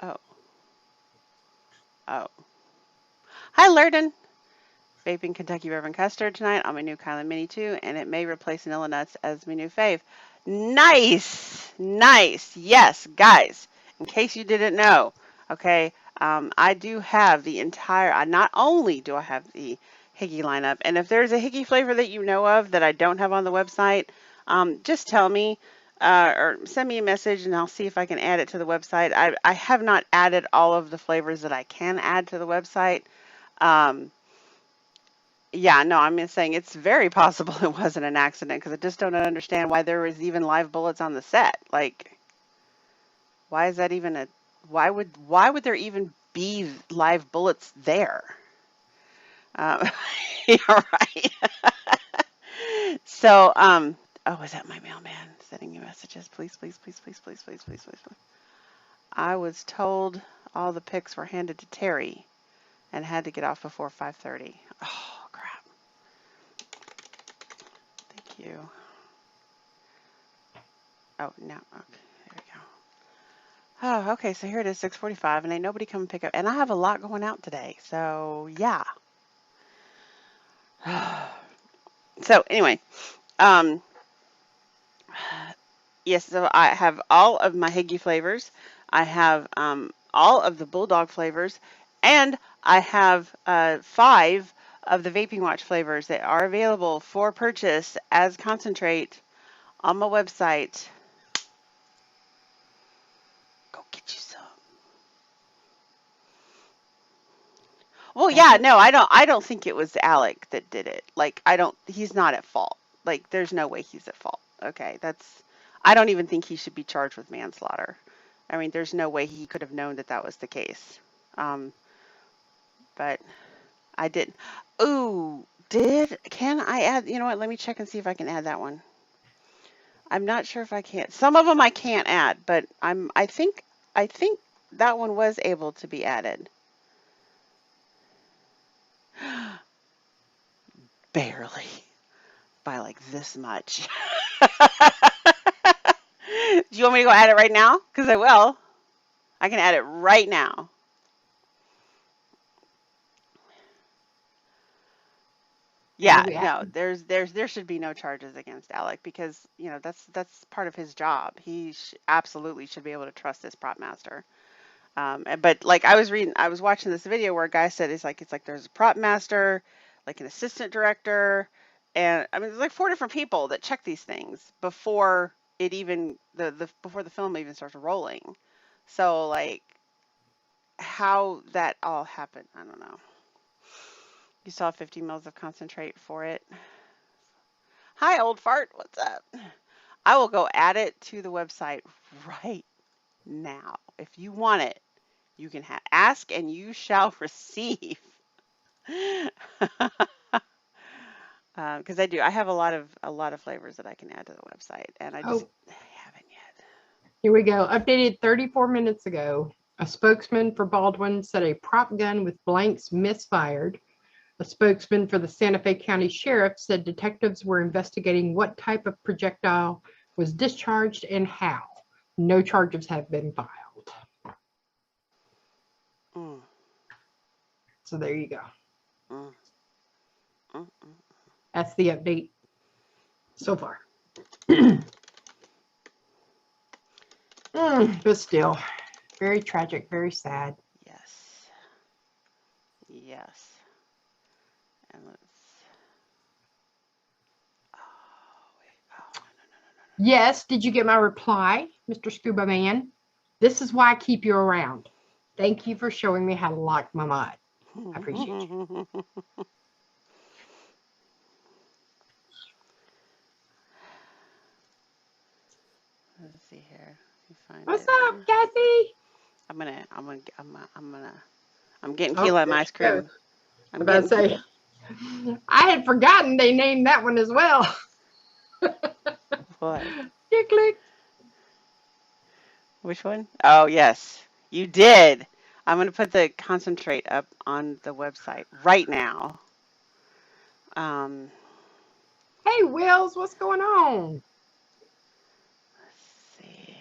Oh, oh. Hi, Lurden. Vaping Kentucky Reverend Custard tonight on my new Kylan Mini 2, and it may replace Vanilla Nuts as my new fave. Nice! Nice! Yes, guys, in case you didn't know, okay, I do have the entire, not only do I have the Higgy lineup, and if there's a Higgy flavor that you know of that I don't have on the website, just tell me, or send me a message and I'll see if I can add it to the website. I have not added all of the flavors that I can add to the website. Yeah, no, I'm just saying it's very possible it wasn't an accident because I just don't understand why there was even live bullets on the set. Like, why is that even why would there even be live bullets there? Yeah, right. So, oh, is that my mailman sending you messages? Please, please, please, please, please, please, please, please, please. I was told all the pics were handed to Terry and had to get off before 5:30. Oh, crap. Thank you. Oh, no. Okay, there we go. Oh, okay. So here it is, 6:45, and ain't nobody come pick up. And I have a lot going out today. So yeah. So anyway, um, yes. So I have all of my Higgy flavors. I have all of the Bulldog flavors, and I have 5 of the Vaping Watch flavors that are available for purchase as concentrate on my website. Go get you some. Well, yeah, no, I don't think it was Alec that did it. Like, he's not at fault. Like, there's no way he's at fault. Okay, I don't even think he should be charged with manslaughter. I mean, there's no way he could have known that that was the case. Um, but I didn't. Ooh, can I add, you know what? Let me check and see if I can add that one. I'm not sure if I can. Some of them I can't add, but I think I think that one was able to be added. Barely. By like this much. Do you want me to go add it right now? Because I will. I can add it right now. Yeah, no, there should be no charges against Alec because, you know, that's part of his job. He absolutely should be able to trust this prop master. But like I was watching this video where a guy said it's like there's a prop master, like an assistant director, and I mean there's like 4 different people that check these things before it even before the film even starts rolling. So like how that all happened, I don't know. You saw 50 mils of concentrate for it. Hi, old fart. What's up? I will go add it to the website right now. If you want it, you can ask and you shall receive. Because I do. I have a lot of flavors that I can add to the website, and I just haven't yet. Here we go. Updated 34 minutes ago. A spokesman for Baldwin said a prop gun with blanks misfired. A spokesman for the Santa Fe County Sheriff said detectives were investigating what type of projectile was discharged and how. No charges have been filed. So there you go. That's the update so far. But still, very tragic, very sad. Yes. Yes. And let's. Oh, wait. Oh, no. Yes, did you get my reply, Mr. Scuba Man? This is why I keep you around. Thank you for showing me how to lock my mud. I appreciate you. Let's see here. What's up, Cassie? I'm getting key lime ice cream. I'm about to say, I had forgotten they named that one as well. What? Click. Which one? Oh, yes, you did. I'm going to put the concentrate up on the website right now. Hey, Wills, what's going on? Let's see.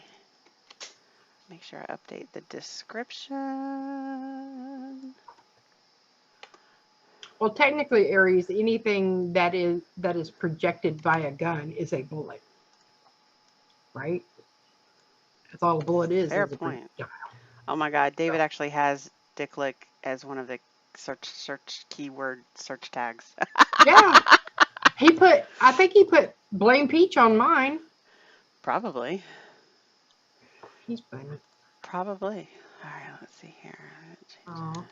Make sure I update the description. Well, technically, Aries, anything that is projected by a gun is a bullet, right? That's all a bullet is. Fair point. Oh my God, David actually has Dicklick as one of the search keyword search tags. Yeah, I think he put Blame Peach on mine. Probably. He's funny. Probably. All right, let's see here. Oh,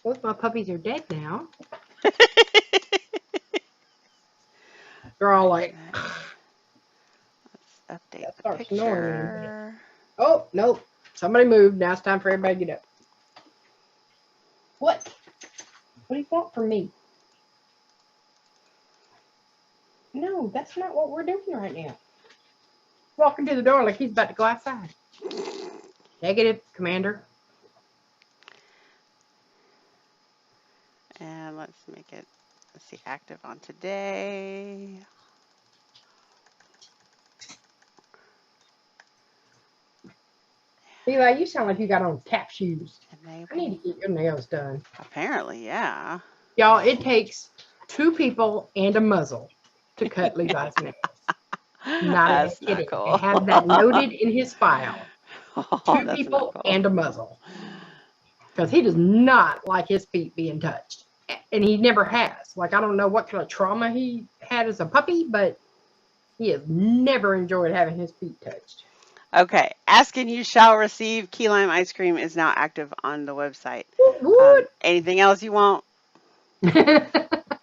both my puppies are dead now. They're all like. Let's update the picture. Oh, nope. Somebody moved. Now it's time for everybody to get up. What? What do you want from me? No, that's not what we're doing right now. Walking to the door like he's about to go outside. Negative, Commander. And let's see, active on today. Eli, you sound like you got on tap shoes. Enable. I need to get your nails done. Apparently, yeah. Y'all, it takes 2 people and a muzzle to cut Levi's nails. Not kidding. Cool. Have that noted in his file. Oh, 2 people and a muzzle. Because he does not like his feet being touched. And he never has. Like, I don't know what kind of trauma he had as a puppy, but he has never enjoyed having his feet touched. Okay. Ask and you shall receive. Key lime ice cream is now active on the website. Anything else you want?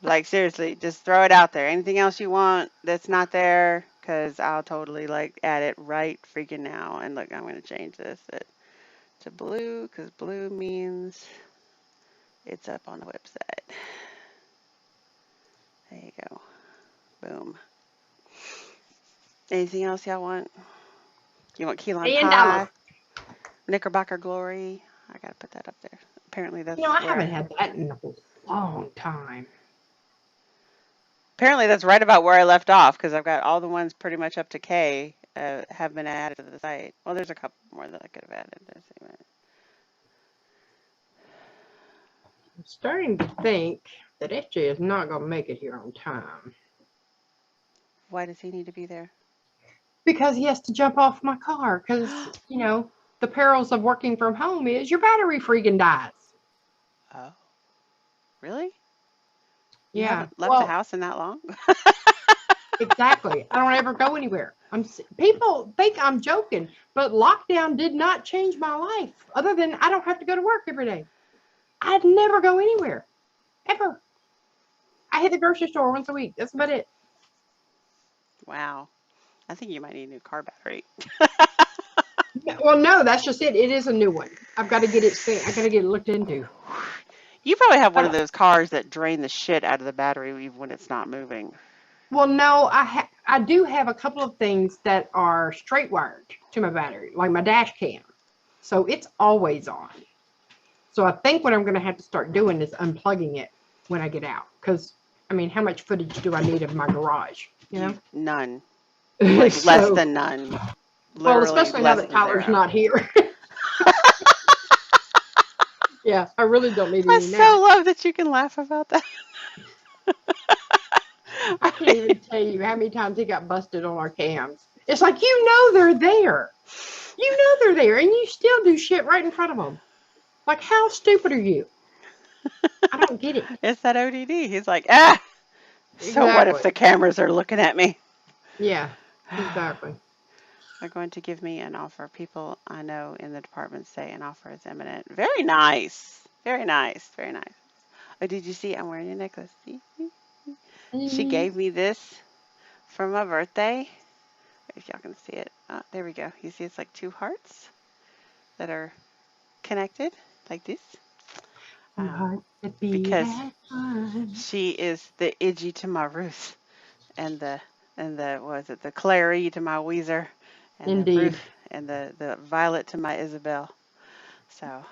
Like, seriously, just throw it out there. Anything else you want that's not there? Because I'll totally, like, add it right freaking now. And look, I'm going to change this to blue because blue means it's up on the website. There you go. Boom. Anything else y'all want? You want key lime pie? Knickerbocker Glory. I gotta put that up there. Apparently that's I where haven't had that in a long time. apparently that's right about where I left off because I've got all the ones pretty much up to K have been added to the site. Well, there's a couple more that I could have added. I'm starting to think that SJ is not going to make it here on time Why does he need to be there? because he has to jump off my car because, the perils of working from home is your battery freaking dies. Oh, really? You Yeah. haven't left the Well, house in that long? exactly. I don't ever go anywhere. People think I'm joking, but lockdown did not change my life other than I don't have to go to work every day. I'd never go anywhere, ever. I hit the grocery store once a week. That's about it. Wow. I think you might need a new car battery. Well, no, that's just it. It is a new one. I've got to get it sent. I got to get it looked into. You probably have one of Oh, those cars that drain the shit out of the battery even when it's not moving. well, no, I do have a couple of things that are straight wired to my battery, like my dash cam. So it's always on. So I think what I'm going to have to start doing is unplugging it when I get out. Because, how much footage do I need of my garage? None. Like less than none. Well, Literally especially now less that than Tyler's 0. not here. Yeah, I really don't need I any now. so love that you can laugh about that. I can't even tell you how many times he got busted on our cams. It's like, they're there. They're there, and you still do shit right in front of them. Like, how stupid are you? I don't get it. It's that ODD. He's like, ah, so what if Exactly. the cameras are looking at me? Yeah, exactly. They're going to give me an offer. People I know in the department say an offer is imminent. Very nice. Very nice. Very nice. Oh, did you see? I'm wearing a necklace. See? She gave me this for my birthday. If y'all can see it. Oh, there we go. You see it's like 2 hearts that are connected like this. Because she is the Iggy to my Ruth and the what is it, the Clary to my Weezer and the Indeed. Ruth and the Violet to my Isabel. So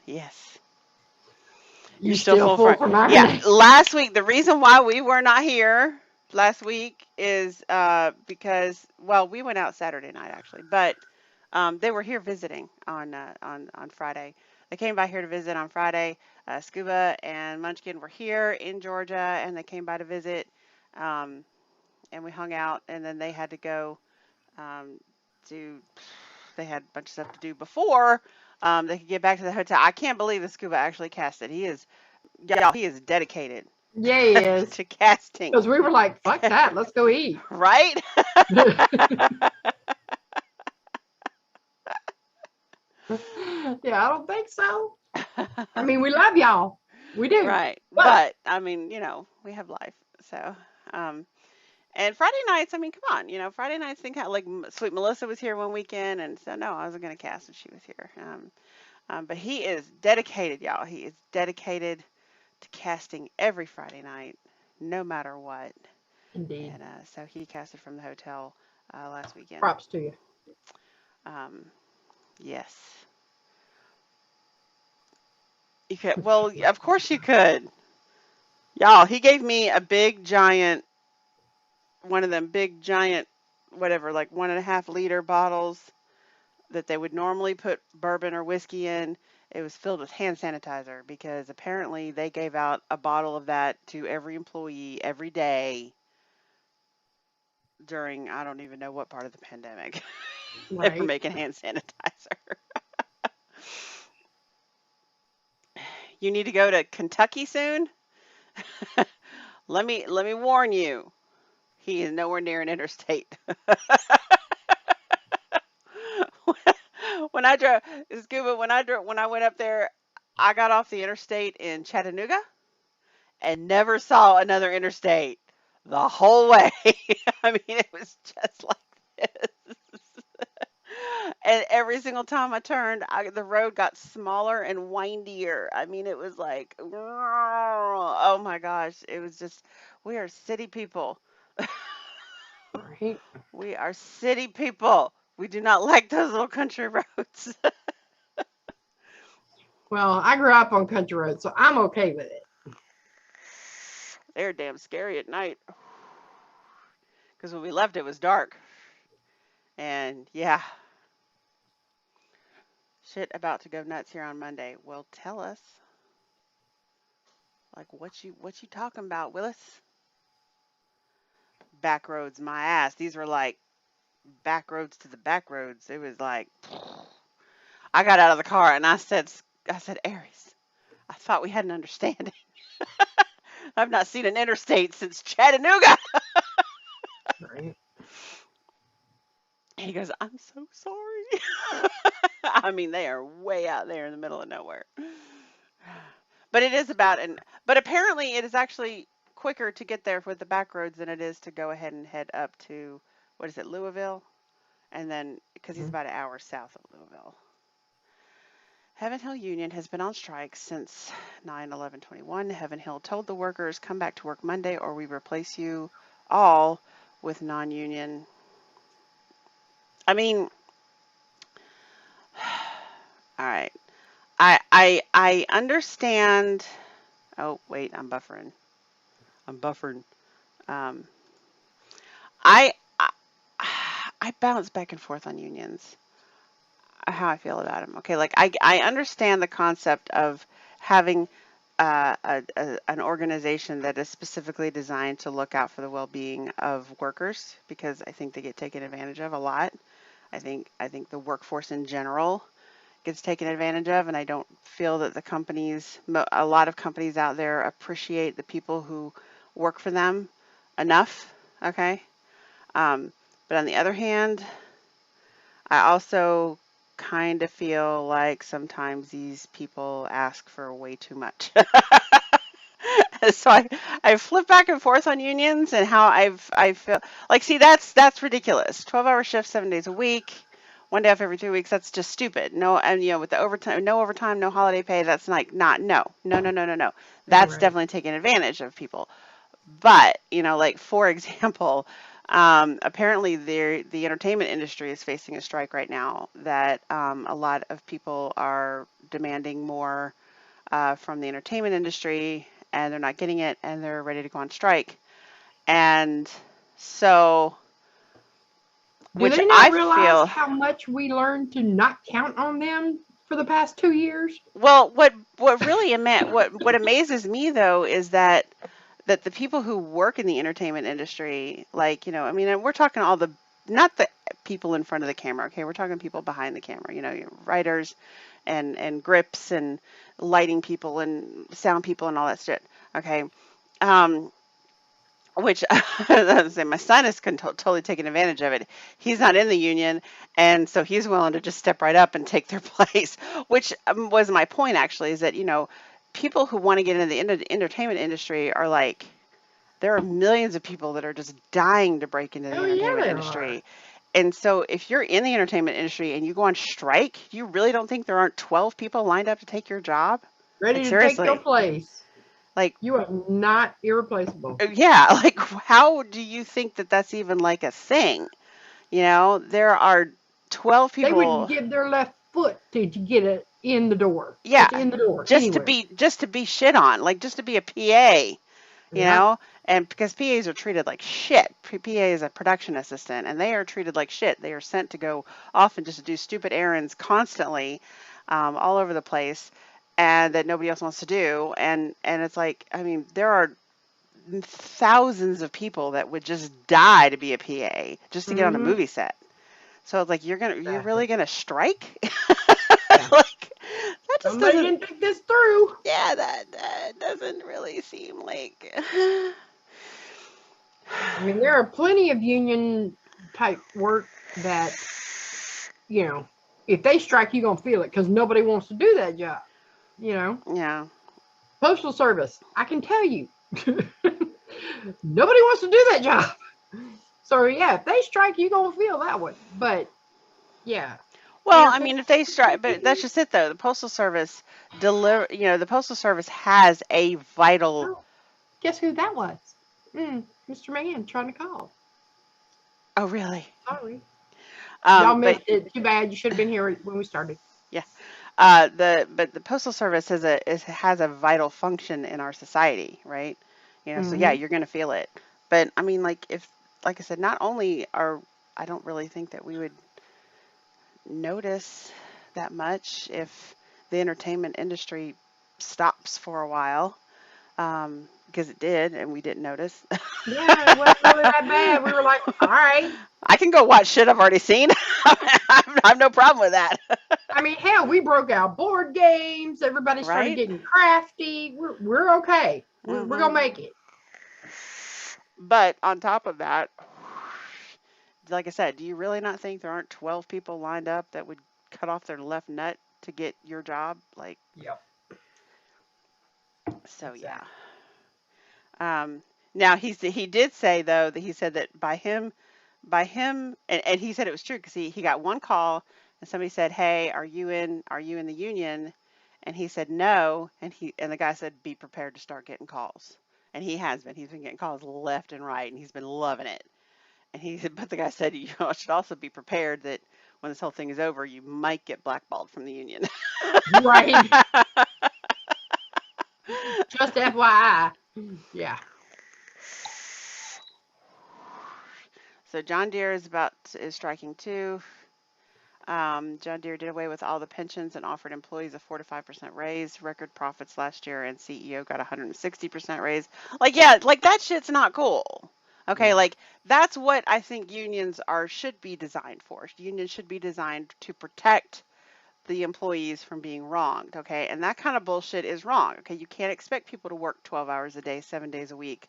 yes. You're You still still full full front. for Yeah, marinade. last week, the reason why we were not here last week is because, well, we went out Saturday night actually, but they were here visiting on Friday. They came by here to visit on Friday. Scuba and Munchkin were here in Georgia, and they came by to visit, um, and we hung out, and then they had to go um, do. They had a bunch of stuff to do before they could get back to the hotel. I can't believe that Scuba actually casted. Y'all, he is dedicated Yeah, he is. to casting, Because we were like, fuck that, let's go eat. right? Yeah, I don't think so. I mean, we love y'all. We do. Right. But But I mean, we have life. So, and Friday nights, I mean, come on, Friday nights think how like Sweet Melissa was here one weekend, and so no, I wasn't gonna cast if she was here. But he is dedicated, y'all. He is dedicated to casting every Friday night, no matter what. indeed, And so he casted from the hotel last weekend. props to you. Um, yes. You could. Well, of course you could. Y'all, he gave me a big giant, one of them big giant, whatever, like 1.5 liter bottles that they would normally put bourbon or whiskey in. It was filled with hand sanitizer because apparently they gave out a bottle of that to every employee every day during, I don't even know what part of the pandemic. They were Right. making hand sanitizer. You need to go to Kentucky soon? Let me warn you. He is nowhere near an interstate. When I drove, Scuba, when I went up there, I got off the interstate in Chattanooga and never saw another interstate the whole way. I mean, it was just like this. And every single time I turned, the road got smaller and windier. I mean, it was like, oh my gosh, it was just, we are city people. Right. We are city people. We do not like those little country roads. Well, I grew up on country roads, so I'm okay with it. They're damn scary at night. Because when we left, it was dark. And yeah, shit about to go nuts here on Monday. Well, tell us. Like, what you talking about, Willis? Back roads, my ass. These were like back roads to the back roads. It was like, I got out of the car and I said, Aries, I thought we had an understanding. I've not seen an interstate since Chattanooga. Right. He goes, I'm so sorry. I mean, they are way out there in the middle of nowhere. But it is about, but apparently it is actually quicker to get there with the back roads than it is to go ahead and head up to, what is it, Louisville? And then, because he's about an hour south of Louisville. Heaven Hill Union has been on strike since 9/11/21. Heaven Hill told the workers, come back to work Monday or we replace you all with non-union. I mean, all right. I understand. Oh, wait, I'm buffering. Um, I, I I bounce back and forth on unions. How I feel about them. Okay, like I understand the concept of having an organization that is specifically designed to look out for the well-being of workers because I think they get taken advantage of a lot. I think the workforce in general gets taken advantage of, and I don't feel that a lot of companies out there appreciate the people who work for them enough. Okay, but on the other hand, I also kind of feel like sometimes these people ask for way too much. So I flip back and forth on unions and how I feel like, see, that's ridiculous. 12-hour shifts, 7 days a week, one day off every 3 weeks. That's just stupid. No, and with the overtime, no holiday pay. That's like not no, no, no, no, no, no. That's Right. definitely taking advantage of people. But, like for example, apparently the entertainment industry is facing a strike right now that a lot of people are demanding more from the entertainment industry and they're not getting it and they're ready to go on strike. And so, Do which they not I realize feel, how much we learned to not count on them for the past 2 years? well, what amazes me though is that the people who work in the entertainment industry, like, I mean, and we're talking not the people in front of the camera, okay? We're talking people behind the camera, your writers and grips and lighting people and sound people and all that shit, okay? Um, which I was saying, my son is totally taking advantage of it. He's not in the union, and so he's willing to just step right up and take their place, which was my point actually, is that, people who want to get into the entertainment industry are like, there are millions of people that are just dying to break into the Oh yeah, entertainment they are. industry. And so if you're in the entertainment industry and you go on strike, you really don't think there aren't 12 people lined up to take your job? Like Ready to take your seriously. place. Like, You are not irreplaceable. yeah, like how do you think that that's even like a thing? There are 12 They would people. give their left foot to get it in the door. Yeah, Just in the door. just to Anywhere. be just to be shit on, like just to be a PA. Yeah. And because PAs are treated like shit. PA is a production assistant, and they are treated like shit. They are sent to go off and just do stupid errands constantly, all over the place, and that nobody else wants to do. And it's like, I mean, there are thousands of people that would just die to be a PA just to get on a Mm-hmm. movie set. So it's like, you're Exactly. really gonna strike? Yeah. Like, that just Somebody doesn't. didn't think this through. Yeah, that doesn't really seem like. I mean, there are plenty of union type work that, if they strike, you're going to feel it because nobody wants to do that job. Yeah. Postal service, I can tell you, nobody wants to do that job. So, yeah, if they strike, you're going to feel that one. But, yeah, Well, I entertainment. mean, if they strike, but that's just it though. The Postal Service has a vital. Oh, guess who that was? Mr. Man trying to call. Oh, really? Sorry. Y'all But missed it. Too bad. You should have been here when we started. yeah. But the postal service has a vital function in our society, right? So yeah, Hmm. you're gonna feel it. But I mean, like I said, not only are I don't really think that we would notice that much if the entertainment industry stops for a while, because it did, and we didn't notice. Yeah, it wasn't really that bad. We were like, all right. I can go watch shit I've already seen. I've no problem with that, I mean, hell, we broke out board games. Everybody started right? getting crafty. We're okay. We're Hmm. gonna make it. But on top of that, like I said, do you really not think there aren't 12 people lined up that would cut off their left nut to get your job? Like, Yep. so yeah. Exactly. Um, Now he did say though that he said that and he said it was true because he got one call and somebody said, "Hey, are you in the union?" And he said no, and the guy said, "Be prepared to start getting calls." And he has been. He's been getting calls left and right, and he's been loving it. And he said, but the guy said, "You should also be prepared that when this whole thing is over, you might get blackballed from the union." Right. Just FYI. Yeah. So John Deere is striking too. John Deere did away with all the pensions and offered employees a 4 to 5% raise. Record profits last year, and CEO got 160% raise. Like, yeah, like that shit's not cool. Okay, No. like that's what I think unions should be designed for. Unions should be designed to protect the employees from being wronged. Okay, and that kind of bullshit is wrong. Okay, you can't expect people to work 12 hours a day, 7 days a week,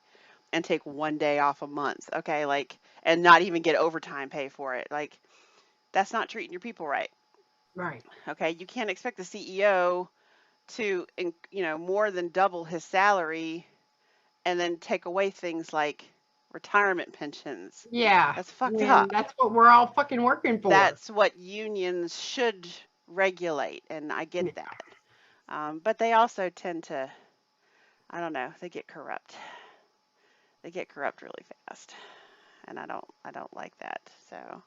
and take one day off a month. Okay, like, and not even get overtime pay for it. Like, that's not treating your people right. Right. Okay, you can't expect the CEO to, more than double his salary and then take away things like retirement pensions. Yeah. That's fucked When up. that's what we're all fucking working for. That's what unions should regulate, and I get Yeah. that. But they also tend to, I don't know, they get corrupt. They get corrupt really fast, and I don't like that. So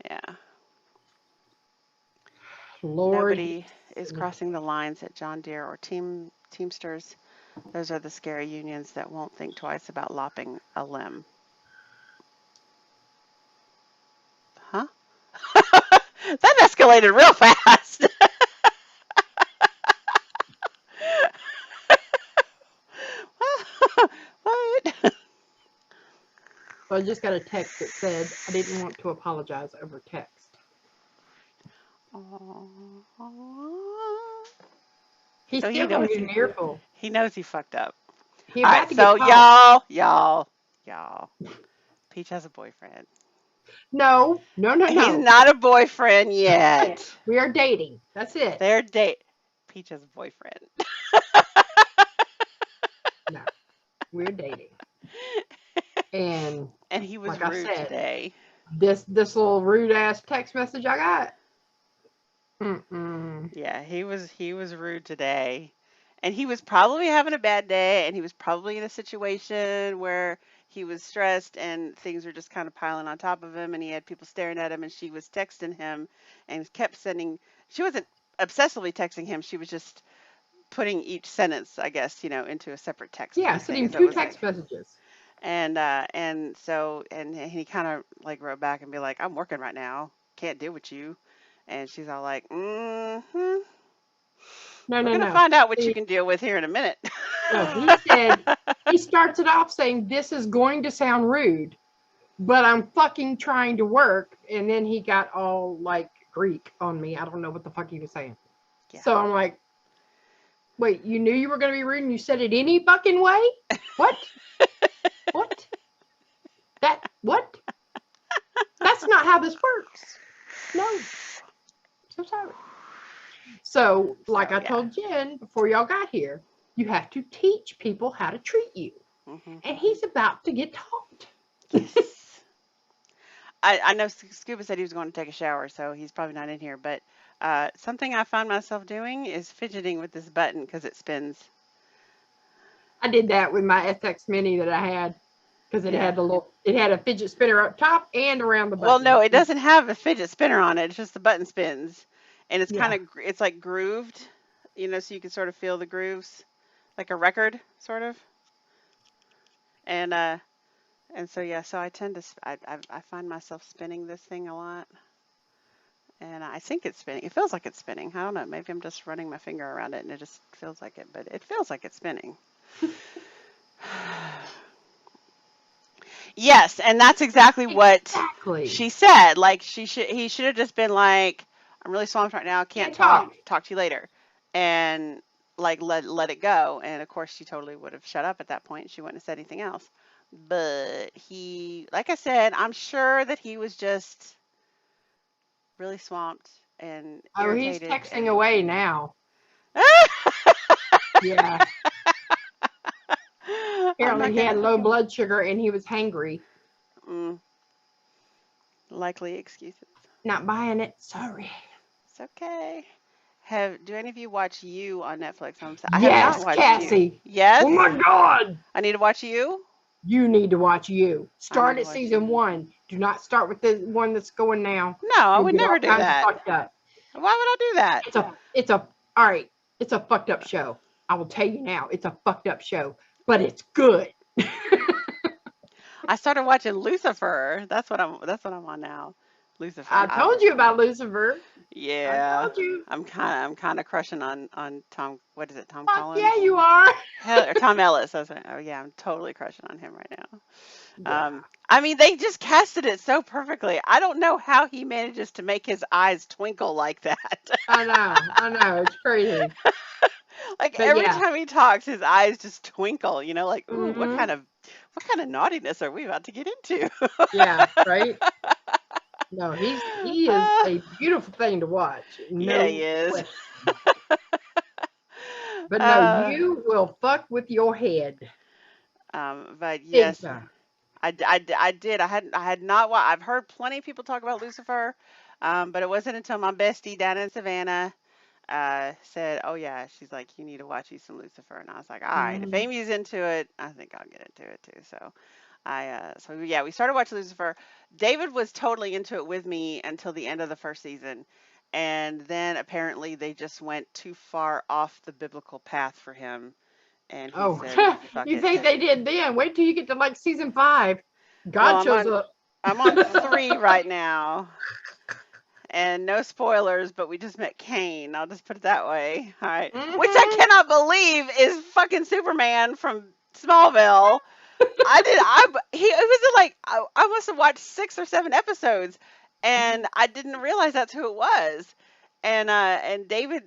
yeah, Lord. nobody is crossing the lines at John Deere or Teamsters. Those are the scary unions that won't think twice about lopping a limb. Huh? That escalated real fast. What? So I just got a text that said I didn't want to apologize over text. He's So he still gonna knows get an earful. he knows he fucked up. He All about right, to get so caught. y'all. Peach has a boyfriend. No, no, no, He's no. not a boyfriend yet. We are dating. That's it. They're date. Peach has a boyfriend. No, we're dating. And And he was like I rude said, today. this little rude ass text message I got. Mm-mm. Yeah, he was rude today. And he was probably having a bad day and he was probably in a situation where he was stressed and things were just kind of piling on top of him and he had people staring at him and she was texting him and kept sending she wasn't obsessively texting him, she was just putting each sentence, I guess, into a separate text Yeah, thing. sending So it two was like text messages. and he kind of like wrote back and be like, "I'm working right now. Can't deal with you." And she's all like, "Mm-hmm. No, We're no, gonna no. find out what you See, can deal with here in a minute." no, he said he starts it off saying this is going to sound rude, but I'm fucking trying to work, and then he got all like Greek on me. I don't know what the fuck he was saying. Yeah. So I'm like, wait, you knew you were gonna be rude and you said it any fucking way? What? What? What? That's not how this works. No. So sorry. So, like So I yeah. told Jen before y'all got here, you have to teach people how to treat you. Hmm. And he's about to get taught. Yes. I know Scuba said he was going to take a shower, so he's probably not in here. But something I find myself doing is fidgeting with this button because it spins. I did that with my SX Mini that I had because it Yeah. had it had a fidget spinner up top and around the Well, button. no, it doesn't have a fidget spinner on it. It's just the button spins. and it's kind Yeah. of it's like grooved, so you can sort of feel the grooves, like a record, sort of. And so yeah, so I tend to I find myself spinning this thing a lot, and I think it's spinning. It feels like it's spinning. I don't know. Maybe I'm just running my finger around it, and it just feels like it, but it feels like it's spinning. Yes, and that's exactly what Exactly. she said. Like he should have just been like, "I'm really swamped right now. Can't Can't talk. talk. Talk to you later," and like let it go. And of course, she totally would have shut up at that point. She wouldn't have said anything else. But he, like I said, I'm sure that he was just really swamped and Oh, he's irritated texting and. away now. Yeah. I'm Apparently not he had gonna. low blood sugar and he was hangry. Mm, likely excuses. Not buying it. Sorry. It's okay. Do any of you watch You on Netflix? I have not Yes, watched You. Cassie. Yes, Oh my God. I need to watch You. You need to watch You. I need Start to at watch season You. 1. Do not start with the one that's going now. No, I You'll would get never all do kinds of that. fucked up. Why would I do that? All right. It's a fucked up show. I will tell you now. It's a fucked up show, but it's good. I started watching Lucifer. That's what I'm on now. Lucifer. I told you about Lucifer. I Yeah. told you. I'm kind of crushing on Tom. What is it? Tom Fuck Collins? yeah, you are. Hell, or Tom Ellis. Oh yeah, I'm totally crushing on him right now. Yeah. I mean, they just casted it so perfectly. I don't know how he manages to make his eyes twinkle like that. I know. I know. It's crazy. Like But every yeah. time he talks, his eyes just twinkle. Like, ooh, what Hmm. kind of naughtiness are we about to get into? Yeah. Right. No, he is Uh, a beautiful thing to watch. yeah, he No is. question. But no, Uh, you will fuck with your head but big yes, time. I did. I had not. I've heard plenty of people talk about Lucifer, but it wasn't until my bestie down in Savannah said, "Oh yeah," she's like, "You need to watch you some Lucifer," and I was like, "All right, if Mhm. Amy's into it, I think I'll get into it too." So yeah, we started watching Lucifer. David was totally into it with me until the end of the first season, and then apparently they just went too far off the biblical path for him, and he Oh, said, "Fuck you it." think they did then? Wait till you get to like season 5. Well, God shows up. I'm on 3 right now. And no spoilers, but we just met Kane. I'll just put it that way. All right. Which I Hmm. cannot believe is fucking Superman from Smallville. It was like, I must have watched 6 or 7 episodes and I didn't realize that's who it was. And David,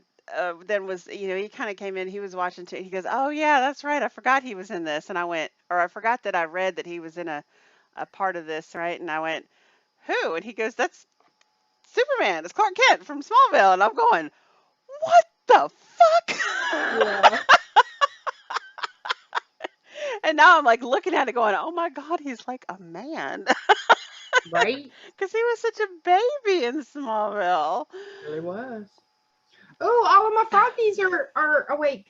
then was, he kind of came in, he was watching too. He goes, "Oh yeah, that's right. I forgot he was in this." And I forgot that I read that he was in a part of this, right? And I went, "Who?" And he goes, "That's Superman. It's Clark Kent from Smallville." And I'm going, "What the fuck?" Yeah. And now I'm like looking at it going, "Oh my God, he's like a man." Right? Because he was such a baby in Smallville. Really was. Oh, all of my froggies are awake.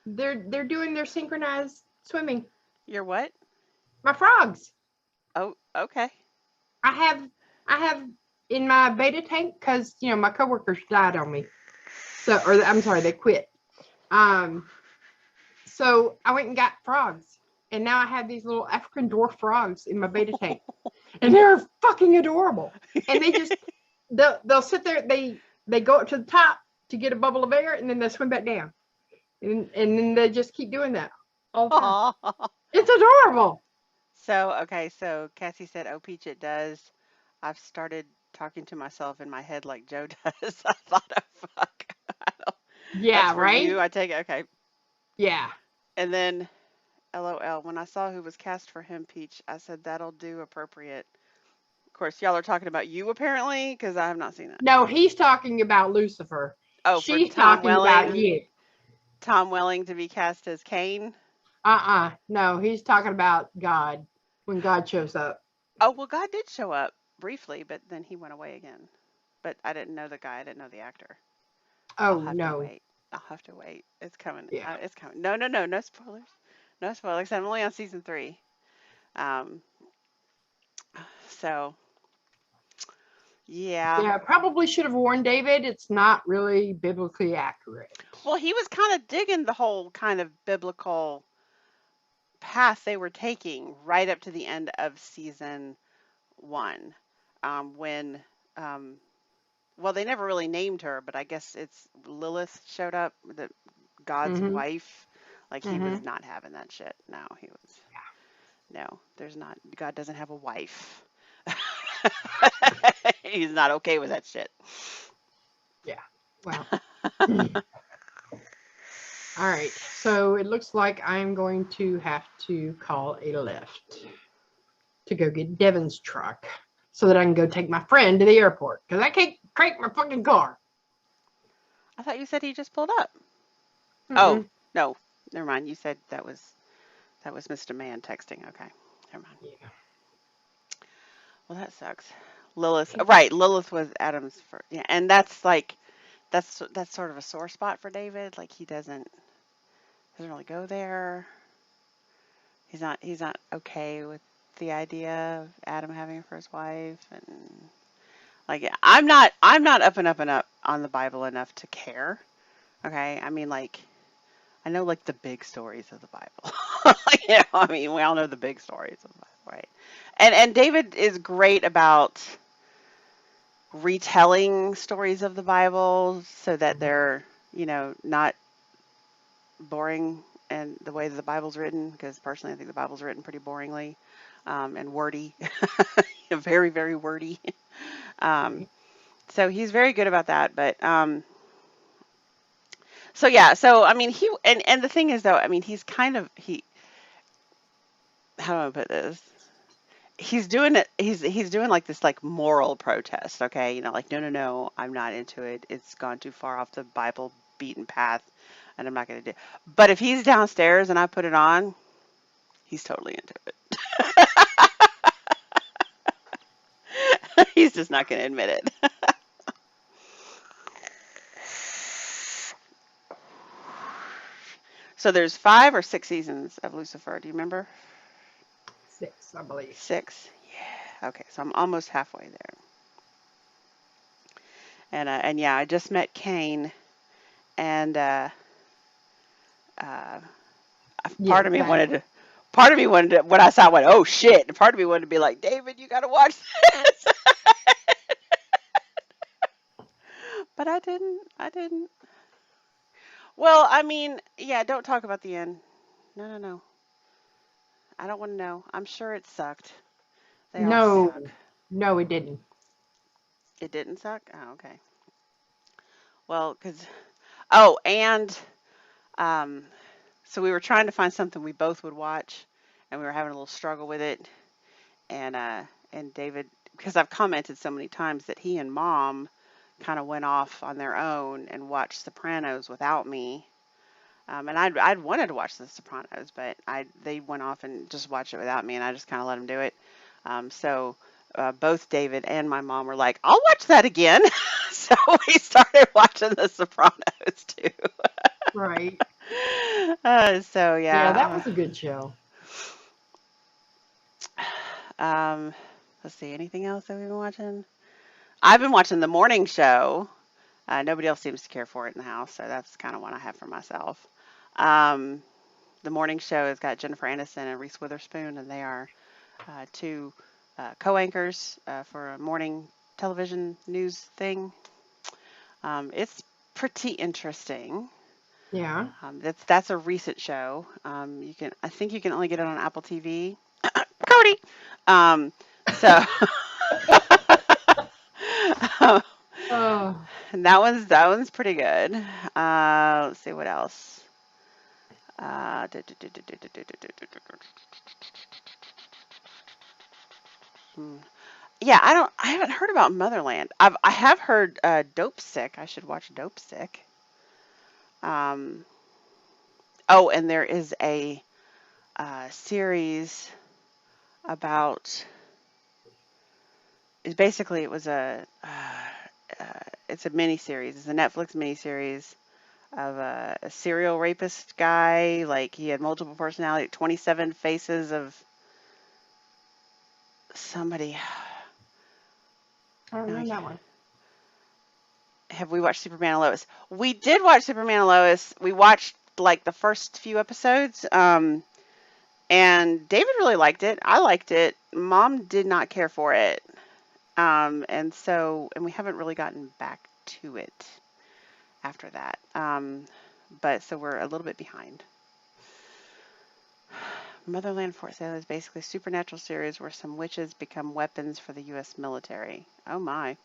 They're doing their synchronized swimming. You're what? My frogs. Oh, okay. I have I have in my beta tank because my coworkers died on me. So, or I'm sorry, they quit. Um, so I went and got frogs, and now I have these little African dwarf frogs in my beta tank, and they're fucking adorable. And they'll sit there. They go up to the top to get a bubble of air, and then they swim back down, and then they just keep doing that all the time. Aw. It's adorable. So Cassie said, "Oh, Peach, it does." I've started talking to myself in my head like Joe does. I thought, "Oh, fuck." That's Yeah, for right. you. I take it. Okay. Yeah. And then, LOL, when I saw who was cast for him, Peach, I said, "That'll do appropriate." Of course, y'all are talking about You apparently, because I have not seen that. No, he's talking about Lucifer. Oh, for She's talking about you. Tom Welling to be cast as Kane. No, he's talking about God when God shows up. Oh, well, God did show up briefly, but then he went away again. But I didn't know the guy. I didn't know the actor. I'll Oh have to no. wait. I'll have to wait. It's coming. Yeah. It's coming. No, no, no, no spoilers. No spoilers. I'm only on season 3. Um, so Yeah. Yeah, probably should have warned David. It's not really biblically accurate. Well, he was kind of digging the whole kind of biblical path they were taking right up to the end of season 1, when well, they never really named her, but I guess it's Lilith showed up, God's Mm-hmm. wife. Like he Mm-hmm. was not having that shit. No, he was. No, there's not. God doesn't have a wife. He's not okay with that shit. Yeah. Well. All right. So it looks like I'm going to have to call a lift to go get Devin's truck so that I can go take my friend to the airport because I can't crank my fucking car. I thought you said he just pulled up. Oh, Mm-mm. no. Never mind. You said that was Mr. Man texting. Okay. Never mind. Yeah. Well, that sucks. Lilith, right? Lilith was Adam's first. Yeah, and that's like that's sort of a sore spot for David. Like he doesn't really go there. He's not okay with the idea of Adam having a first wife, and like I'm not up and up and up on the Bible enough to care. Okay, I mean like I know like the big stories of the Bible. I mean we all know the big stories of the Bible, right? And David is great about retelling stories of the Bible so that they're, not boring and the way that the Bible's written, because personally I think the Bible's written pretty boringly, and wordy, very, very wordy. Um, Right. so he's very good about that. But so yeah, so I mean and the thing is though, I mean he's kind of how do I put this? He's doing it. He's doing like this like moral protest. Okay, like no, no, no, I'm not into it. It's gone too far off the Bible beaten path, and I'm not going to do it. But if he's downstairs and I put it on, he's totally into it. He's just not going to admit it. So there's 5 or 6 seasons of Lucifer. Do you remember? 6, I believe. 6. Yeah. Okay. So I'm almost halfway there. And yeah, I just met Kane, and uh, Yeah, part of me wanted exactly. to. Part of me wanted to, when I saw it, went, oh shit. And part of me wanted to be like, David, you got to watch this. But I didn't. I didn't. Well, I mean, yeah, don't talk about the end. No, no, no. I don't want to know. I'm sure it sucked. They all No, suck. no, it didn't. It didn't suck? Oh, okay. Well, because, oh, and um, so we were trying to find something we both would watch, and we were having a little struggle with it. And David, because I've commented so many times that he and Mom kind of went off on their own and watched Sopranos without me. And I'd wanted to watch The Sopranos, but they went off and just watched it without me, and I just kind of let them do it. So both David and my mom were like, "I'll watch that again." So we started watching The Sopranos too. Right. So Yeah, that yeah. was a good show. Um, let's see. Anything else that we've been watching? I've been watching the morning show. Nobody else seems to care for it in the house, so that's kind of one I have for myself. Um, the morning show has got Jennifer Aniston and Reese Witherspoon, and they are two co-anchors for a morning television news thing. It's pretty interesting. Yeah. That's a recent show. I think you can only get it on Apple TV. Cody. Um, so Oh, and that one's pretty good. Let's see what else. Yeah, I haven't heard about Motherland. I have heard Dope Sick. I should watch Dope Sick. Um, oh, and there is a series about. It was it's a mini series. It's a Netflix mini series of a serial rapist guy. Like he had multiple personality, 27 faces of somebody. I don't No, know that one. have we watched Superman and Lois? We did watch Superman and Lois. We watched like the first few episodes. And David really liked it. I liked it. Mom did not care for it. And we haven't really gotten back to it after that. But so we're a little bit behind. Motherland Fort Salem is basically a supernatural series where some witches become weapons for the U.S. military. Oh my.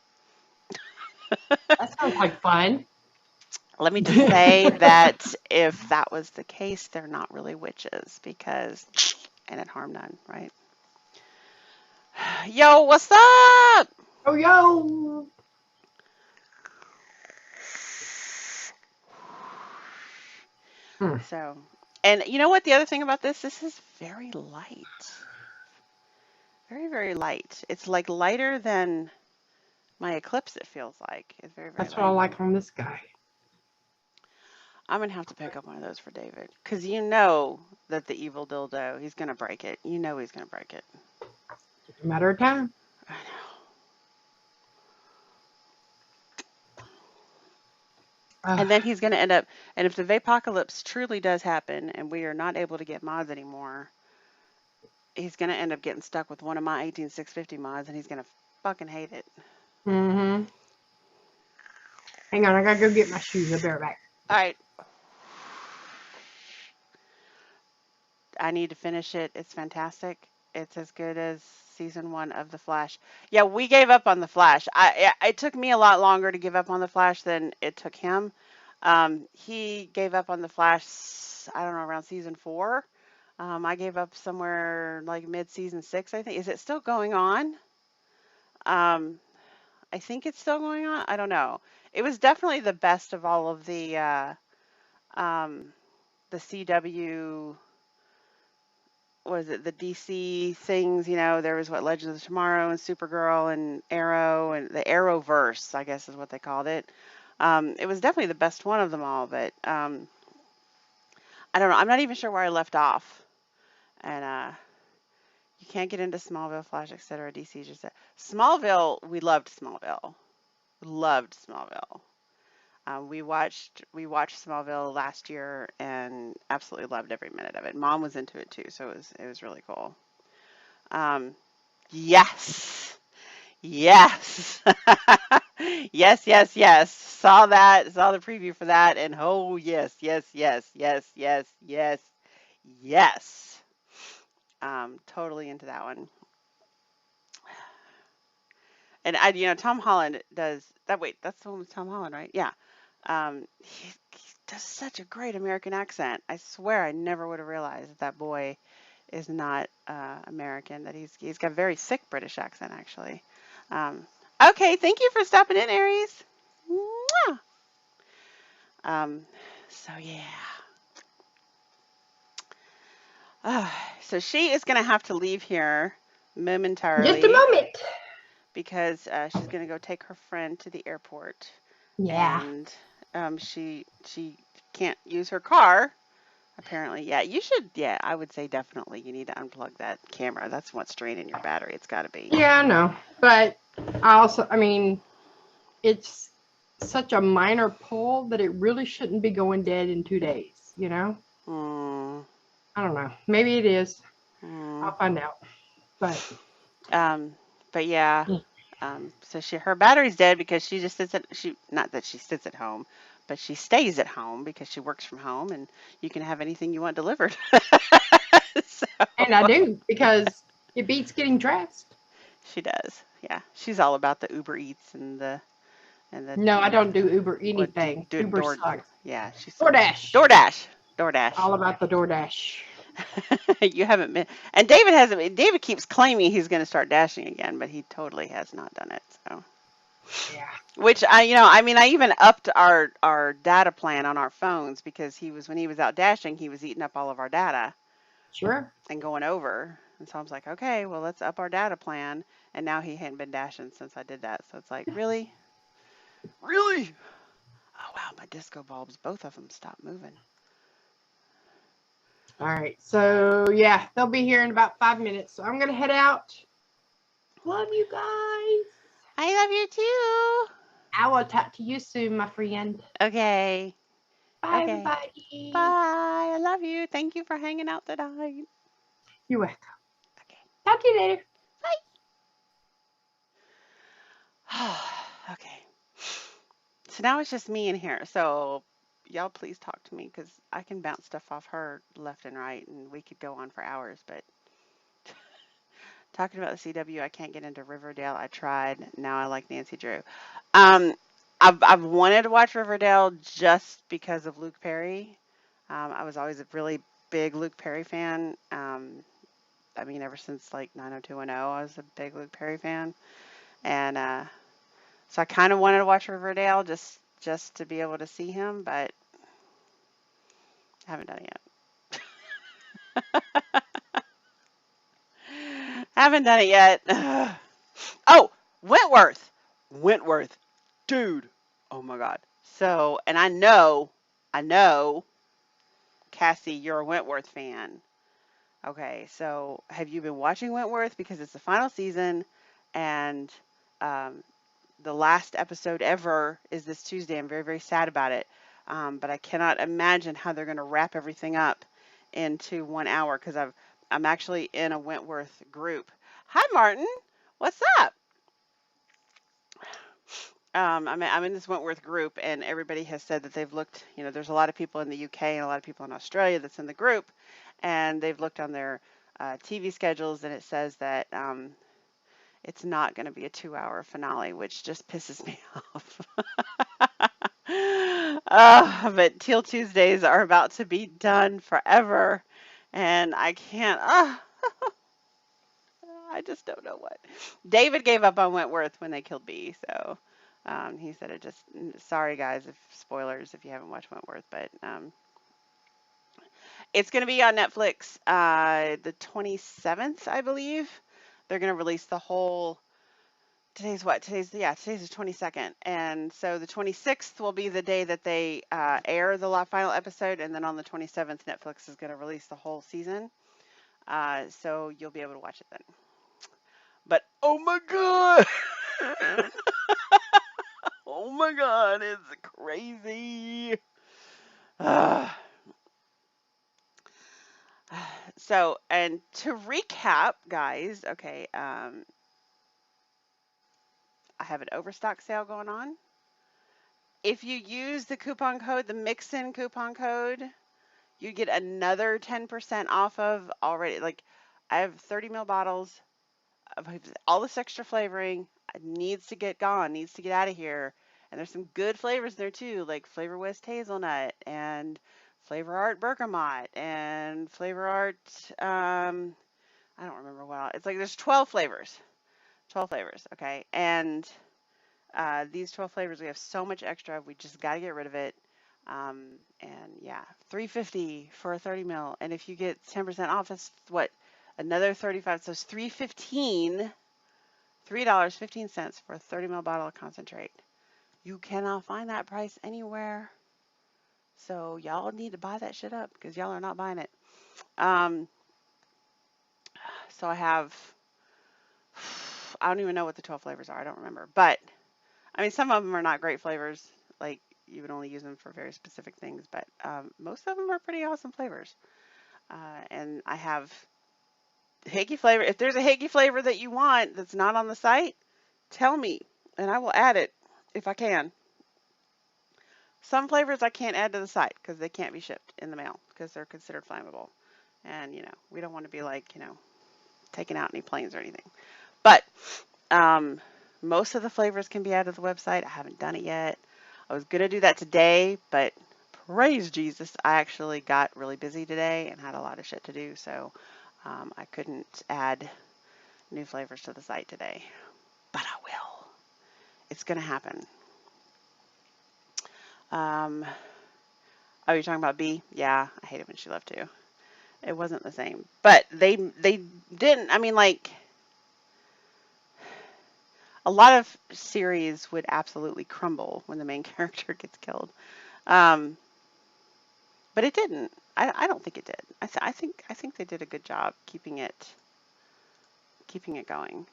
That sounds like fun. Let me just say that if that was the case, they're not really witches because, and it harm none, right? Yo, what's up? Oh, yo. Hmm. So, and you know what? The other thing about this is very light. Very, very light. It's like lighter than my eclipse, it feels like. It's very, very That's what I light. like on this guy. I'm going to have to pick up one of those for David. Because you know that the evil dildo, he's going to break it. You know he's going to break it. Just a matter of time. I know. And then he's going to end up, and if the Vapocalypse truly does happen and we are not able to get mods anymore, he's going to end up getting stuck with one of my 18650 mods and he's going to fucking hate it. Mm-hmm. Hang on, I gotta go get my shoes. I'll be right back. All right. I need to finish it. It's fantastic. It's as good as season 1 of The Flash. Yeah, we gave up on The Flash. It took me a lot longer to give up on The Flash than it took him. He gave up on The Flash, I don't know, around season 4. I gave up somewhere like mid-season 6, I think. Is it still going on? I think it's still going on. I don't know. It was definitely the best of all of the CW, was it the DC things, there was Legends of Tomorrow and Supergirl and Arrow and the Arrowverse, I guess is what they called it. It was definitely the best one of them all, but I don't know. I'm not even sure where I left off. And you can't get into Smallville, Flash, etc. DC just said Smallville. We loved Smallville. Loved Smallville. We watched Smallville last year and absolutely loved every minute of it. Mom was into it too, so it was really cool. Yes. Yes. Yes, yes, yes. Saw that, saw the preview for that, and oh yes, yes, yes, yes, yes, yes, yes. Totally into that one. And Tom Holland does that. Wait, that's the one with Tom Holland, right? Yeah. He does such a great American accent. I swear I never would have realized that boy is not American, that he's got a very thick British accent, actually. Um, okay, thank you for stopping in, Aries. Mwah! So, yeah. So she is going to have to leave here momentarily. Just a moment. Because she's going to go take her friend to the airport. Yeah. And she can't use her car. Apparently, yeah. You should, yeah. I would say definitely you need to unplug that camera. That's what's draining your battery. It's got to be. Yeah, I know. But I mean, it's such a minor pull that it really shouldn't be going dead in 2 days, I don't know. Maybe it is. I'll find out. But yeah. So her battery's dead because she just not that she sits at home, but she stays at home because she works from home and you can have anything you want delivered. So. And I do, because it beats getting dressed. She does. Yeah. She's all about the Uber Eats and the No, I don't do Uber anything. Uber sucks. Yeah, she's DoorDash. DoorDash. All about the DoorDash. You haven't been, and David hasn't. David keeps claiming he's going to start dashing again, but he totally has not done it. So, yeah. Which I even upped our data plan on our phones because when he was out dashing, he was eating up all of our data. Sure. And going over, and so I was like, okay, well let's up our data plan. And now he hadn't been dashing since I did that. So it's like, really? Really? Oh wow, my disco bulbs, both of them stopped moving. All right. So yeah, they'll be here in about 5 minutes. So I'm gonna head out. Love you guys. I love you too. I will talk to you soon, my friend. Okay. Bye, Okay. everybody. Bye. I love you. Thank you for hanging out tonight. You're welcome. Okay. Talk to you later. Bye. Okay. So now it's just me in here. So y'all please talk to me because I can bounce stuff off her left and right and we could go on for hours. But talking about the CW, I can't get into Riverdale. I tried. Now I like Nancy Drew. Um, I've wanted to watch Riverdale just because of Luke Perry. I was always a really big Luke Perry fan. I mean, ever since like 90210, I was a big Luke Perry fan, and so I kind of wanted to watch Riverdale just to be able to see him, but I haven't done it yet. Haven't done it yet. Oh, Wentworth, Wentworth, dude. Oh my God. So, and I know, Cassie, you're a Wentworth fan. Okay, so have you been watching Wentworth? Because it's the final season, and um, the last episode ever is this Tuesday. I'm very, very sad about it. But I cannot imagine how they're going to wrap everything up into 1 hour because I'm actually in a Wentworth group. Hi, Martin. What's up? I'm in this Wentworth group, and everybody has said that they've looked. There's a lot of people in the UK and a lot of people in Australia that's in the group, and they've looked on their TV schedules, and it says that it's not going to be a 2 hour finale, which just pisses me off. But Teal Tuesdays are about to be done forever, and I can't. I just don't know what. David gave up on Wentworth when they killed Bee, so he said it just. Sorry, guys, if spoilers if you haven't watched Wentworth, but it's going to be on Netflix the 27th, I believe. They're going to release the whole. Today's what? Today's the 22nd, and so the 26th will be the day that they air the final episode, and then on the 27th, Netflix is going to release the whole season. So you'll be able to watch it then. But oh my god, oh my god, it's crazy. Uh, so, and to recap, guys, okay, I have an overstock sale going on. If you use the coupon code, the mix-in coupon code, you get another 10% off of already. Like, I have 30 ml bottles of all this extra flavoring. It needs to get gone, needs to get out of here. And there's some good flavors there too, like Flavor West Hazelnut and Flavor Art Bergamot and Flavor Art, I don't remember what else. It's like there's 12 flavors. 12 flavors, okay? And these 12 flavors, we have so much extra. We just got to get rid of it. And yeah, 350 for a 30 mil. And if you get 10% off, it's what? Another 35. So it's 315, $3.15 for a 30 ml bottle of concentrate. You cannot find that price anywhere. So y'all need to buy that shit up because y'all are not buying it. Um, so I don't even know what the 12 flavors are. I don't remember. But I mean, some of them are not great flavors. Like you would only use them for very specific things. But most of them are pretty awesome flavors. And I have Higgy flavor. If there's a Higgy flavor that you want that's not on the site, tell me and I will add it if I can. Some flavors I can't add to the site because they can't be shipped in the mail because they're considered flammable. And, we don't want to be like, taking out any planes or anything. But most of the flavors can be added to the website. I haven't done it yet. I was going to do that today, but praise Jesus, I actually got really busy today and had a lot of shit to do. So I couldn't add new flavors to the site today. But I will. It's going to happen. Oh, you're talking about B? Yeah, I hated when she left too. It wasn't the same. But they didn't. I mean, like a lot of series would absolutely crumble when the main character gets killed. Um, but it didn't. I don't think it did. I think they did a good job keeping it going.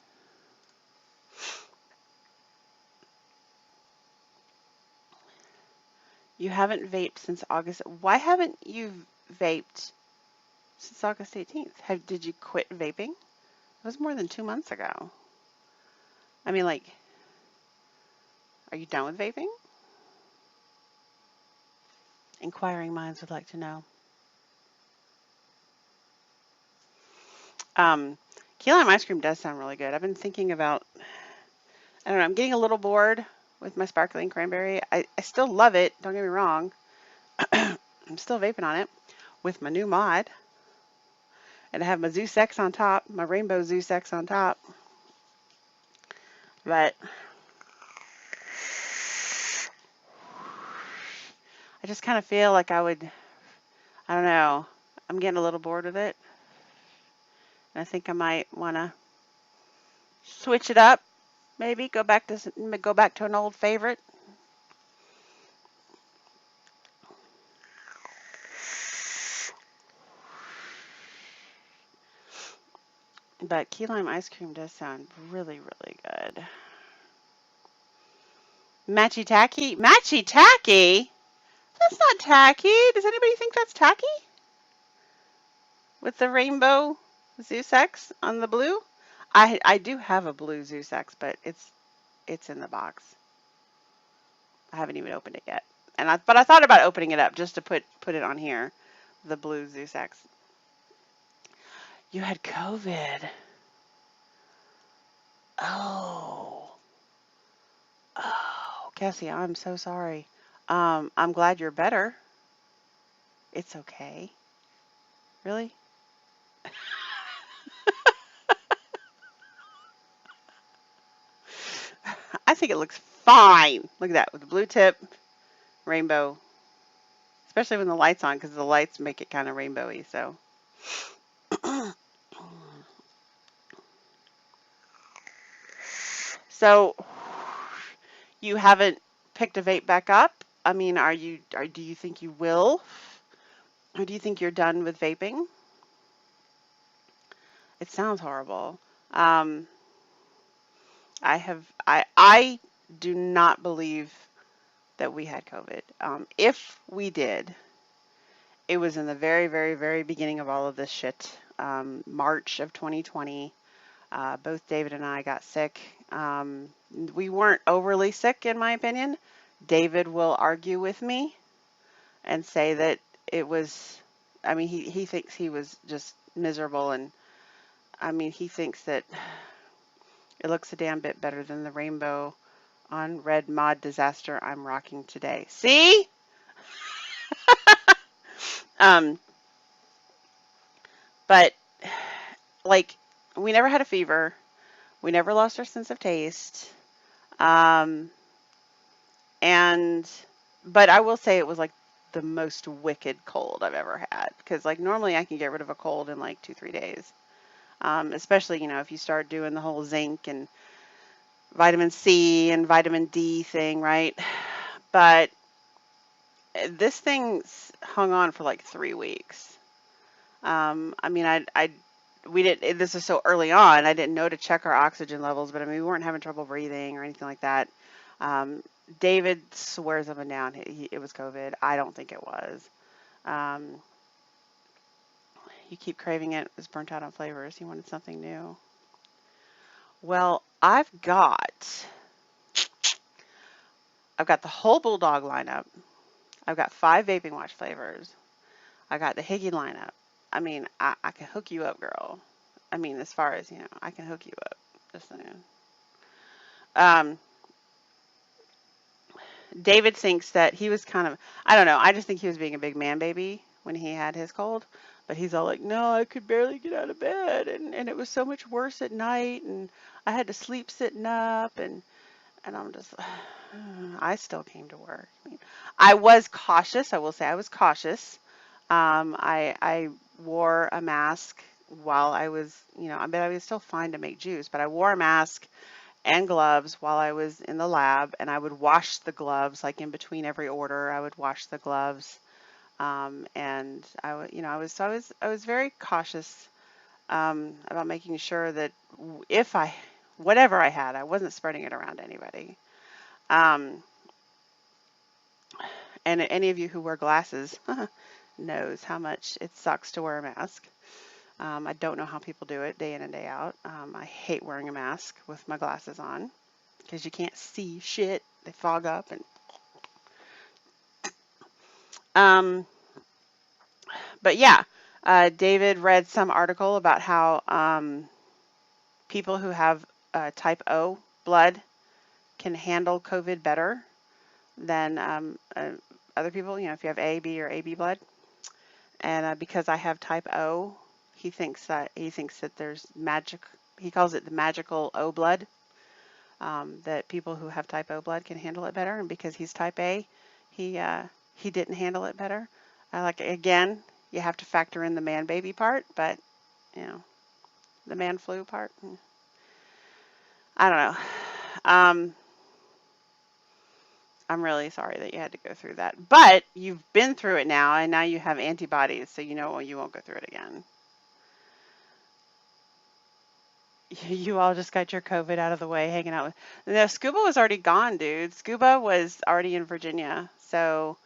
You haven't vaped since August. Why haven't you vaped since August 18th? Did you quit vaping? It was more than 2 months ago. I mean, like, are you done with vaping? Inquiring minds would like to know. Key lime ice cream does sound really good. I've been thinking about, I don't know, I'm getting a little bored with my sparkling cranberry. I still love it, don't get me wrong. I'm still vaping on it with my new mod. And I have my Zeus X on top, my rainbow Zeus X on top. But I just kind of feel like I don't know, I'm getting a little bored with it. And I think I might want to switch it up, maybe go back to an old favorite. But key lime ice cream does sound really, really good. Matchy tacky? Matchy tacky? That's not tacky. Does anybody think that's tacky? With the rainbow Zeus X on the blue? I do have a blue Zeus X, but it's in the box. I haven't even opened it yet. But I thought about opening it up just to put it on here. The blue Zeus X. You had COVID. Oh. Oh, Cassie, I'm so sorry. I'm glad you're better. It's okay. Really? I think it looks fine. Look at that with the blue tip, rainbow, especially when the light's on because the lights make it kind of rainbowy. So, so you haven't picked a vape back up? I mean, do you think you will? Or do you think you're done with vaping? It sounds horrible. Um, I do not believe that we had COVID. If we did, it was in the very, very, very beginning of all of this shit. March of 2020. Both David and I got sick. We weren't overly sick, in my opinion. David will argue with me and say that it was, I mean, he thinks he was just miserable. And I mean, he thinks that it looks a damn bit better than the rainbow on red mod disaster I'm rocking today. See? Um, but like, we never had a fever. We never lost our sense of taste. Um, and, but I will say it was like the most wicked cold I've ever had. Because like normally I can get rid of a cold in like 2-3 days. Especially, if you start doing the whole zinc and vitamin C and vitamin D thing, right? But this thing's hung on for like 3 weeks. I mean, we didn't, this is so early on, I didn't know to check our oxygen levels, but I mean, we weren't having trouble breathing or anything like that. Um, David swears up and down it was COVID. I don't think it was. Um, you keep craving it. It was burnt out on flavors. You wanted something new. Well, I've got the whole Bulldog lineup. I've got 5 vaping watch flavors. I got the Higgy lineup. I mean, I can hook you up, girl. I mean, as far as, I can hook you up. Just saying. Um, David thinks that he was kind of, I don't know, I just think he was being a big man baby when he had his cold. But he's all like, no, I could barely get out of bed. And it was so much worse at night. And I had to sleep sitting up. And I'm just, I still came to work. I mean, I was cautious. I will say I was cautious. I wore a mask while I was, I mean, I was still fine to make juice, but I wore a mask and gloves while I was in the lab, and I would wash the gloves, like in between every order, I would wash the gloves. And I would, I was very cautious, about making sure that if whatever I had, I wasn't spreading it around anybody. Um, And any of you who wear glasses knows how much it sucks to wear a mask. I don't know how people do it day in and day out. I hate wearing a mask with my glasses on because you can't see shit. They fog up. And but yeah, David read some article about how people who have type O blood can handle COVID better than other people. You know, if you have A, B, or AB blood. And because I have type O, he thinks that there's magic. He calls it the magical O blood. That people who have type O blood can handle it better, and because he's type A, he didn't handle it better. Like again, you have to factor in the man baby part, but you know, the man flu part. I don't know. Um, I'm really sorry that you had to go through that, but you've been through it now, and now you have antibodies, so you know you won't go through it again. You all just got your COVID out of the way, hanging out with. No, Scuba was already gone, dude. Scuba was already in Virginia, so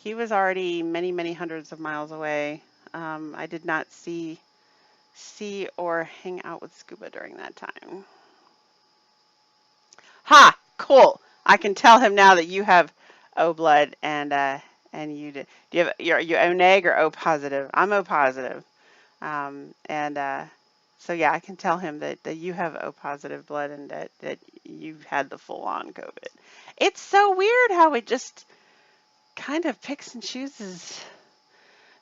he was already many, many hundreds of miles away. I did not see or hang out with Scuba during that time. Ha! Cool. I can tell him now that you have O blood and you do. Do you have you O neg or O positive? I'm O positive. And so yeah, I can tell him that you have O positive blood and that you've had the full on COVID. It's so weird how it just kind of picks and chooses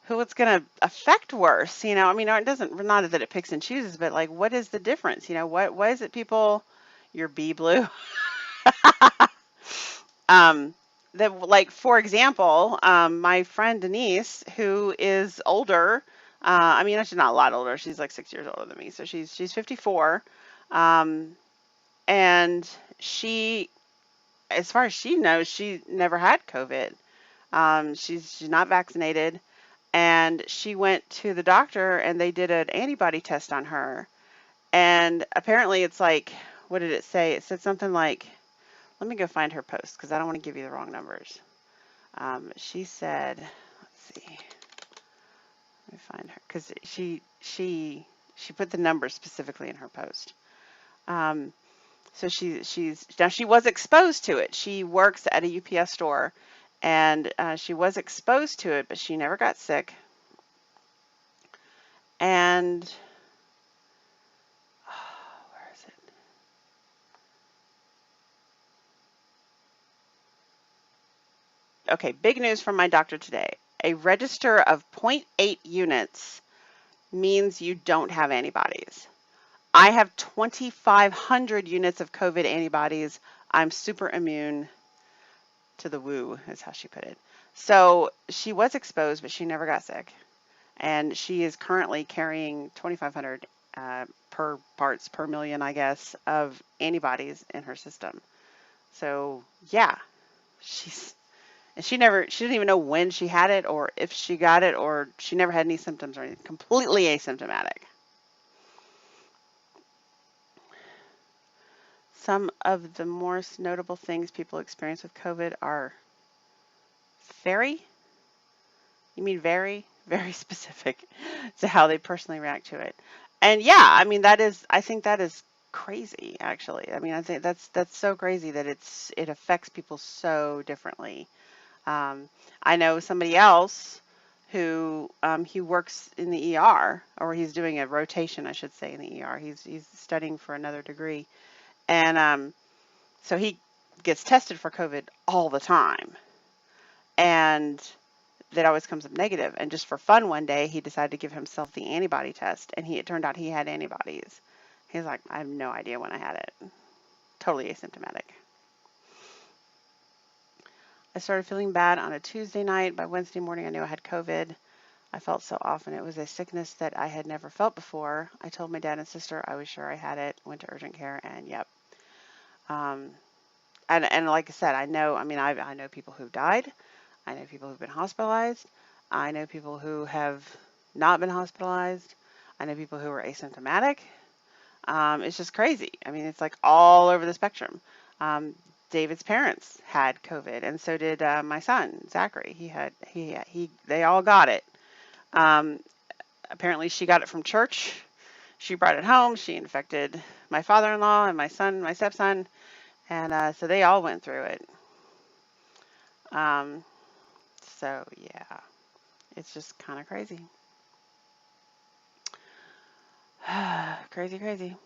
who it's going to affect worse. You know, I mean, it doesn't, not that it picks and chooses, but like, what is the difference? You know, why is it people, you're B blue? That, like, for example, my friend Denise, who is older, I mean, she's not a lot older. She's like 6 years older than me, so she's 54, and she, as far as she knows, she never had COVID. She's not vaccinated, and she went to the doctor, and they did an antibody test on her, and apparently it's like, what did it say? It said something like, let me go find her post because I don't want to give you the wrong numbers. She said, let's see, let me find her because she put the numbers specifically in her post. So she was exposed to it. She works at a UPS store, and she was exposed to it, but she never got sick. And where is it? Okay, big news from my doctor today. A register of 0.8 units means you don't have antibodies. I have 2,500 units of COVID antibodies. I'm super immune to the woo, is how she put it. So she was exposed, but she never got sick. And she is currently carrying 2,500 per parts per million, I guess, of antibodies in her system. So yeah, she didn't even know when she had it or if she got it, or she never had any symptoms or anything. Completely asymptomatic. Some of the most notable things people experience with COVID are very specific to how they personally react to it. And yeah, I mean, I think that is crazy, actually. I mean, I think that's so crazy that it affects people so differently. I know somebody else who he works in the ER, or he's doing a rotation, I should say, in the ER. He's studying for another degree, and so he gets tested for COVID all the time, and that always comes up negative. And just for fun, one day he decided to give himself the antibody test, and it turned out he had antibodies. He's like, I have no idea when I had it. Totally asymptomatic. I started feeling bad on a Tuesday night. By Wednesday morning, I knew I had COVID. I felt so off, and it was a sickness that I had never felt before. I told my dad and sister I was sure I had it, went to urgent care, and yep. And like I said, I know people who've died. I know people who've been hospitalized. I know people who have not been hospitalized. I know people who are asymptomatic. It's just crazy. I mean, it's like all over the spectrum. David's parents had COVID, and so did my son Zachary. They all got it. Um, Apparently, she got it from church. She brought it home. She infected my father-in-law and my son, my stepson, and so they all went through it. Um, so yeah, it's just kind of crazy. Crazy, crazy.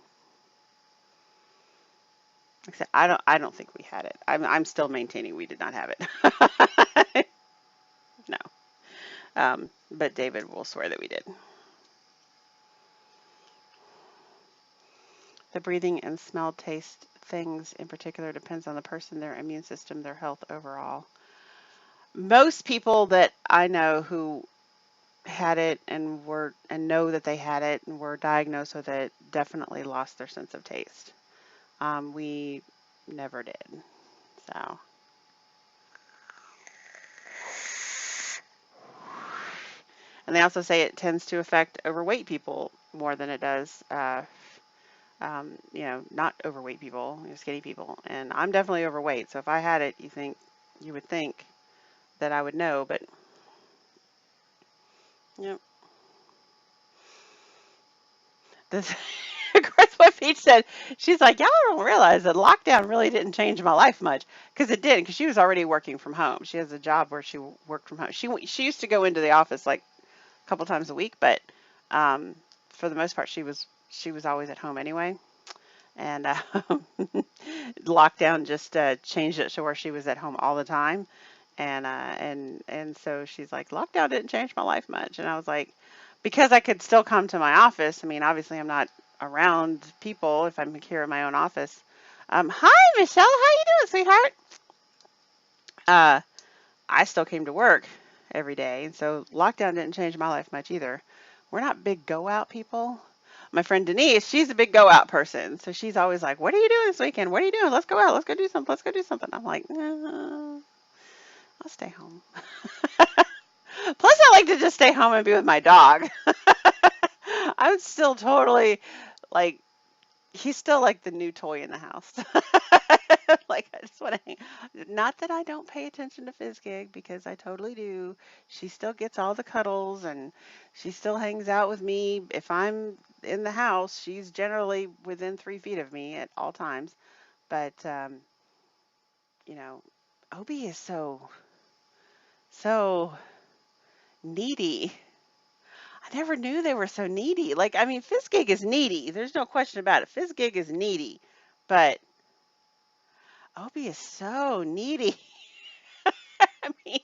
Except I don't think we had it. I'm still maintaining we did not have it. No. But David will swear that we did. The breathing and smell, taste things in particular depends on the person, their immune system, their health overall. Most people that I know who had it and know that they had it and were diagnosed with it definitely lost their sense of taste. We never did. So, and they also say it tends to affect overweight people more than it does, not overweight people, skinny people. And I'm definitely overweight. So if I had it, you would think that I would know, but yep. This, of course, what Peach said, she's like, y'all don't realize that lockdown really didn't change my life much, because it did, because she was already working from home. She has a job where she worked from home. She used to go into the office like a couple times a week, but for the most part, she was always at home anyway. And lockdown just changed it to where she was at home all the time. And so she's like, lockdown didn't change my life much. And I was like, because I could still come to my office. I mean, obviously I'm not around people if I'm here in my own office. Hi, Michelle. How you doing, sweetheart? I still came to work every day. And so lockdown didn't change my life much either. We're not big go out people. My friend Denise, she's a big go out person. So she's always like, what are you doing this weekend? What are you doing? Let's go out. Let's go do something. Let's go do something. I'm like, I'll stay home. Plus, I like to just stay home and be with my dog. I'm still totally like, he's still like the new toy in the house. Like, I just want to hang. Not that I don't pay attention to Fizzgig, because I totally do. She still gets all the cuddles and she still hangs out with me. If I'm in the house, she's generally within 3 feet of me at all times. But, you know, Obi is so needy. I never knew they were so needy. Like, I mean, Fizzgig is needy. There's no question about it. Fizzgig is needy. But Obi is so needy. I mean,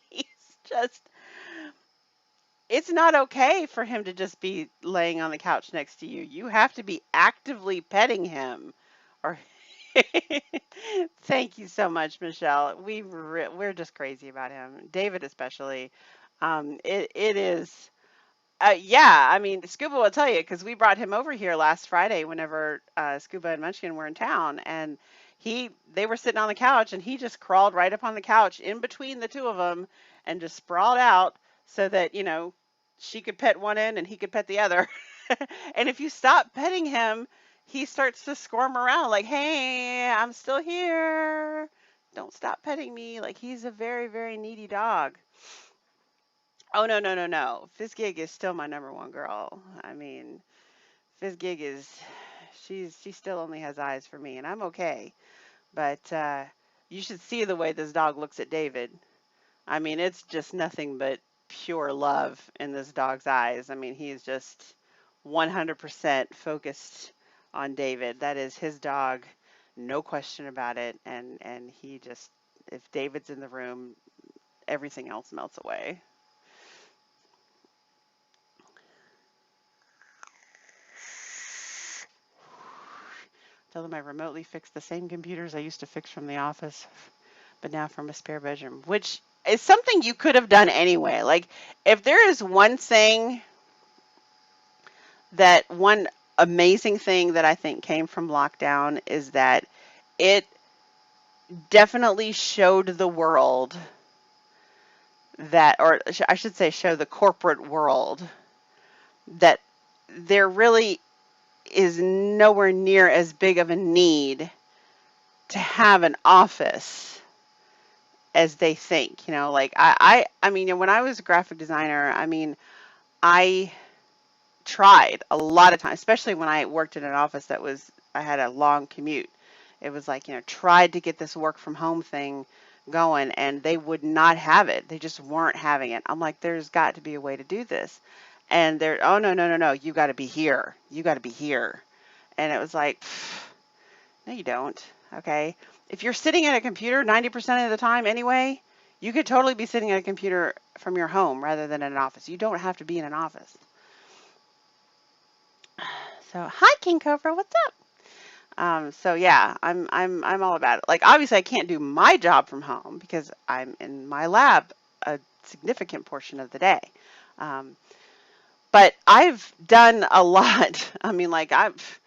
it's not okay for him to just be laying on the couch next to you. You have to be actively petting him. Or thank you so much, Michelle. We're just crazy about him. David especially. It is. Yeah, I mean, Scuba will tell you, because we brought him over here last Friday whenever Scuba and Munchkin were in town, and they were sitting on the couch, and he just crawled right up on the couch in between the two of them and just sprawled out so that, she could pet one end and he could pet the other. And if you stop petting him, he starts to squirm around like, hey, I'm still here. Don't stop petting me. Like, he's a very, very needy dog. Oh, no, no, no, no. Fizzgig is still my number one girl. I mean, Fizzgig she still only has eyes for me, and I'm okay. But you should see the way this dog looks at David. I mean, it's just nothing but pure love in this dog's eyes. I mean, he's just 100% focused on David. That is his dog, no question about it. And he just, if David's in the room, everything else melts away. Tell them I remotely fixed the same computers I used to fix from the office, but now from a spare bedroom, which is something you could have done anyway. Like, if there is one amazing thing that I think came from lockdown, is that it definitely showed the world that, or I should say, show the corporate world that there really is nowhere near as big of a need to have an office as they think. You know, like I mean, when I was a graphic designer, I mean, I tried a lot of times, especially when I worked in an office I had a long commute. It was like, you know, tried to get this work from home thing going and they would not have it. They just weren't having it. I'm like, there's got to be a way to do this. And they're, oh, no, no, no, no, you got to be here. You got to be here. And it was like, no, you don't. Okay. If you're sitting at a computer 90% of the time anyway, you could totally be sitting at a computer from your home rather than in an office. You don't have to be in an office. So, hi, King Cobra, what's up? So yeah, I'm all about it. Like obviously I can't do my job from home because I'm in my lab a significant portion of the day. Um, but I've done a lot. I mean, like I've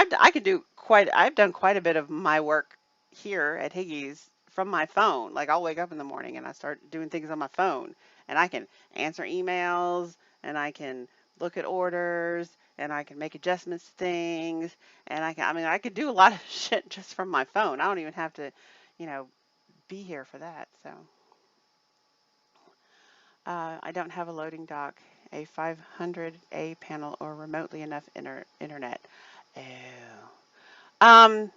done quite a bit of my work here at Higgy's from my phone. Like I'll wake up in the morning and I start doing things on my phone and I can answer emails and I can look at orders and I can make adjustments to things and I mean, I could do a lot of shit just from my phone. I don't even have to, you know, be here for that. So, I don't have a loading dock, a 500A panel, or remotely enough internet. Oh. Um,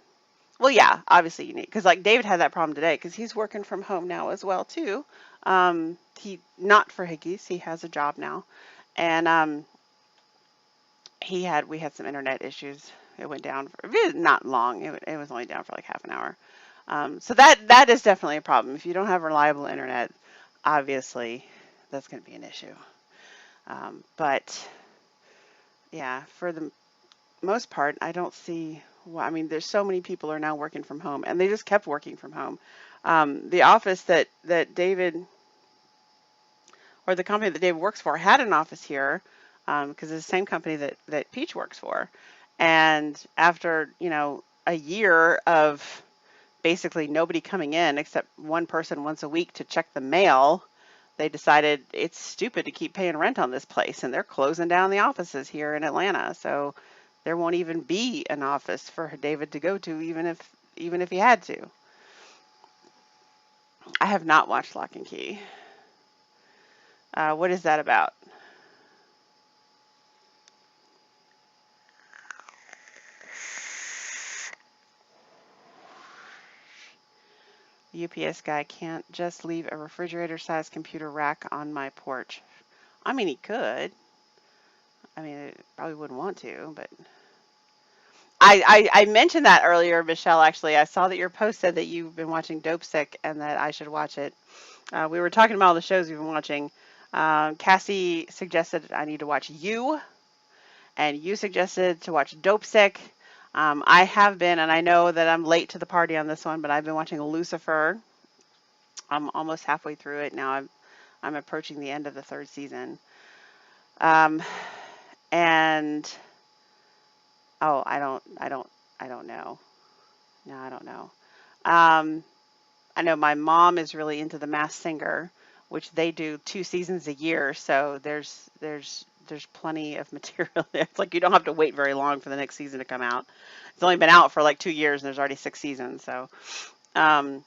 well, yeah, obviously you need, because like David had that problem today because he's working from home now as well too. Not for Higgies, he has a job now, and we had some internet issues. It went down for not long. It was only down for like half an hour. So that is definitely a problem. If you don't have reliable internet, obviously that's going to be an issue. But yeah, for the most part, I don't see why. I mean, there's so many people are now working from home, and they just kept working from home. The office that David, or the company that David works for, had an office here because it's the same company that Peach works for. And after, you know, a year of basically nobody coming in except one person once a week to check the mail, they decided it's stupid to keep paying rent on this place, and they're closing down the offices here in Atlanta. So there won't even be an office for David to go to, even if he had to. I have not watched Lock and Key. What is that about? The UPS guy can't just leave a refrigerator-sized computer rack on my porch. I mean, he could. I mean, it probably wouldn't want to, but I mentioned that earlier, Michelle, actually. I saw that your post said that you've been watching Dope Sick and that I should watch it. We were talking about all the shows we've been watching. Cassie suggested I need to watch You, and you suggested to watch Dope Sick. I have been, and I know that I'm late to the party on this one, but I've been watching Lucifer. I'm almost halfway through it now. I'm approaching the end of the third season. Um, and oh, I don't know. No, I don't know. I know my mom is really into The Masked Singer, which they do 2 seasons a year, so there's plenty of material. It's like you don't have to wait very long for the next season to come out. It's only been out for like 2 years, and there's already 6 seasons. Um,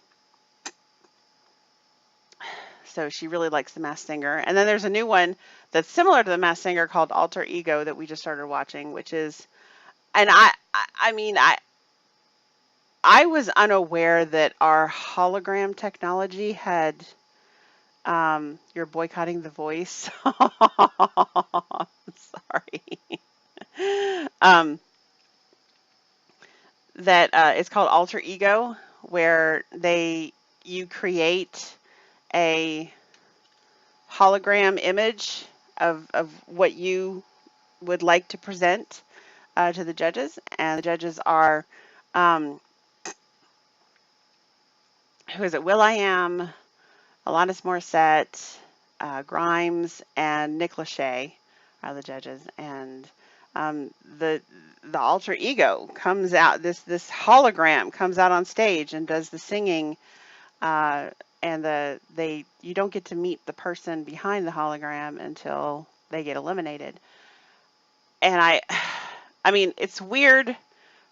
so she really likes The Masked Singer. And then there's a new one that's similar to The Masked Singer called Alter Ego that we just started watching, which is, and I mean, I was unaware that our hologram technology had, you're boycotting The Voice. Sorry. That it's called Alter Ego, where you create a hologram image of what you would like to present to the judges, and the judges are, um, who is it? Will.i.am, Alanis Morissette, Grimes, and Nick Lachey are the judges, and um, the the alter ego comes out. This hologram comes out on stage and does the singing, uh, and you don't get to meet the person behind the hologram until they get eliminated. And I mean, it's weird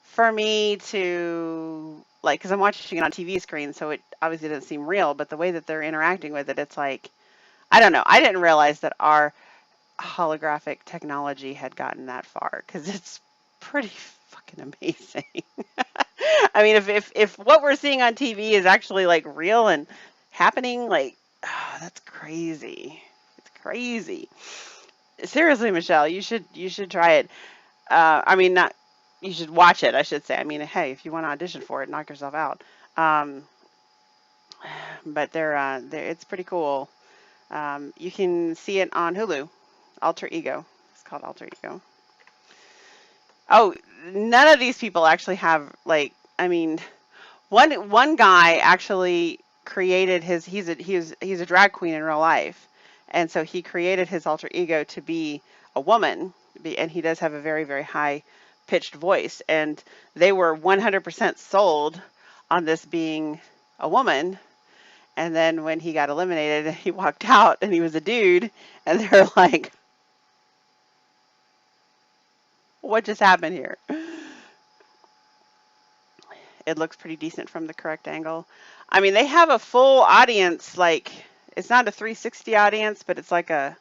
for me to like, because I'm watching it on TV screen, so it obviously doesn't seem real, but the way that they're interacting with it, it's like, I don't know. I didn't realize that our holographic technology had gotten that far because it's pretty fucking amazing. I mean, if what we're seeing on TV is actually like real and happening, like, oh, that's crazy. It's crazy. Seriously, Michelle, you should try it. I mean, not you should watch it, I should say. I mean, hey, if you want to audition for it, knock yourself out. Um, but it's pretty cool. You can see it on Hulu. Alter Ego. It's called Alter Ego. Oh, none of these people actually have like. I mean, one guy actually created his. He's a drag queen in real life, and so he created his alter ego to be a woman, and he does have a very very high pitched voice, and they were 100% sold on this being a woman. And then when he got eliminated, he walked out and he was a dude, and they're like, "What just happened here?" It looks pretty decent from the correct angle. I mean, they have a full audience, like it's not a 360 audience, but it's like a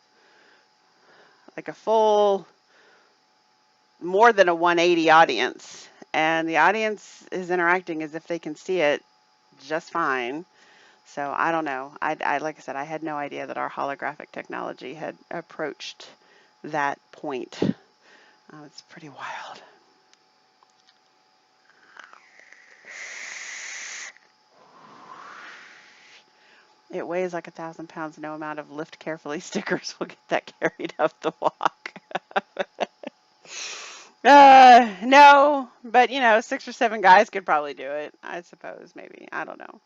full more than a 180 audience. And the audience is interacting as if they can see it just fine. So I don't know. I like I said, I had no idea that our holographic technology had approached that point. It's pretty wild. It weighs like 1,000 pounds. No amount of lift carefully stickers will get that carried up the walk. No, but 6 or 7 guys could probably do it. I suppose, maybe. I don't know.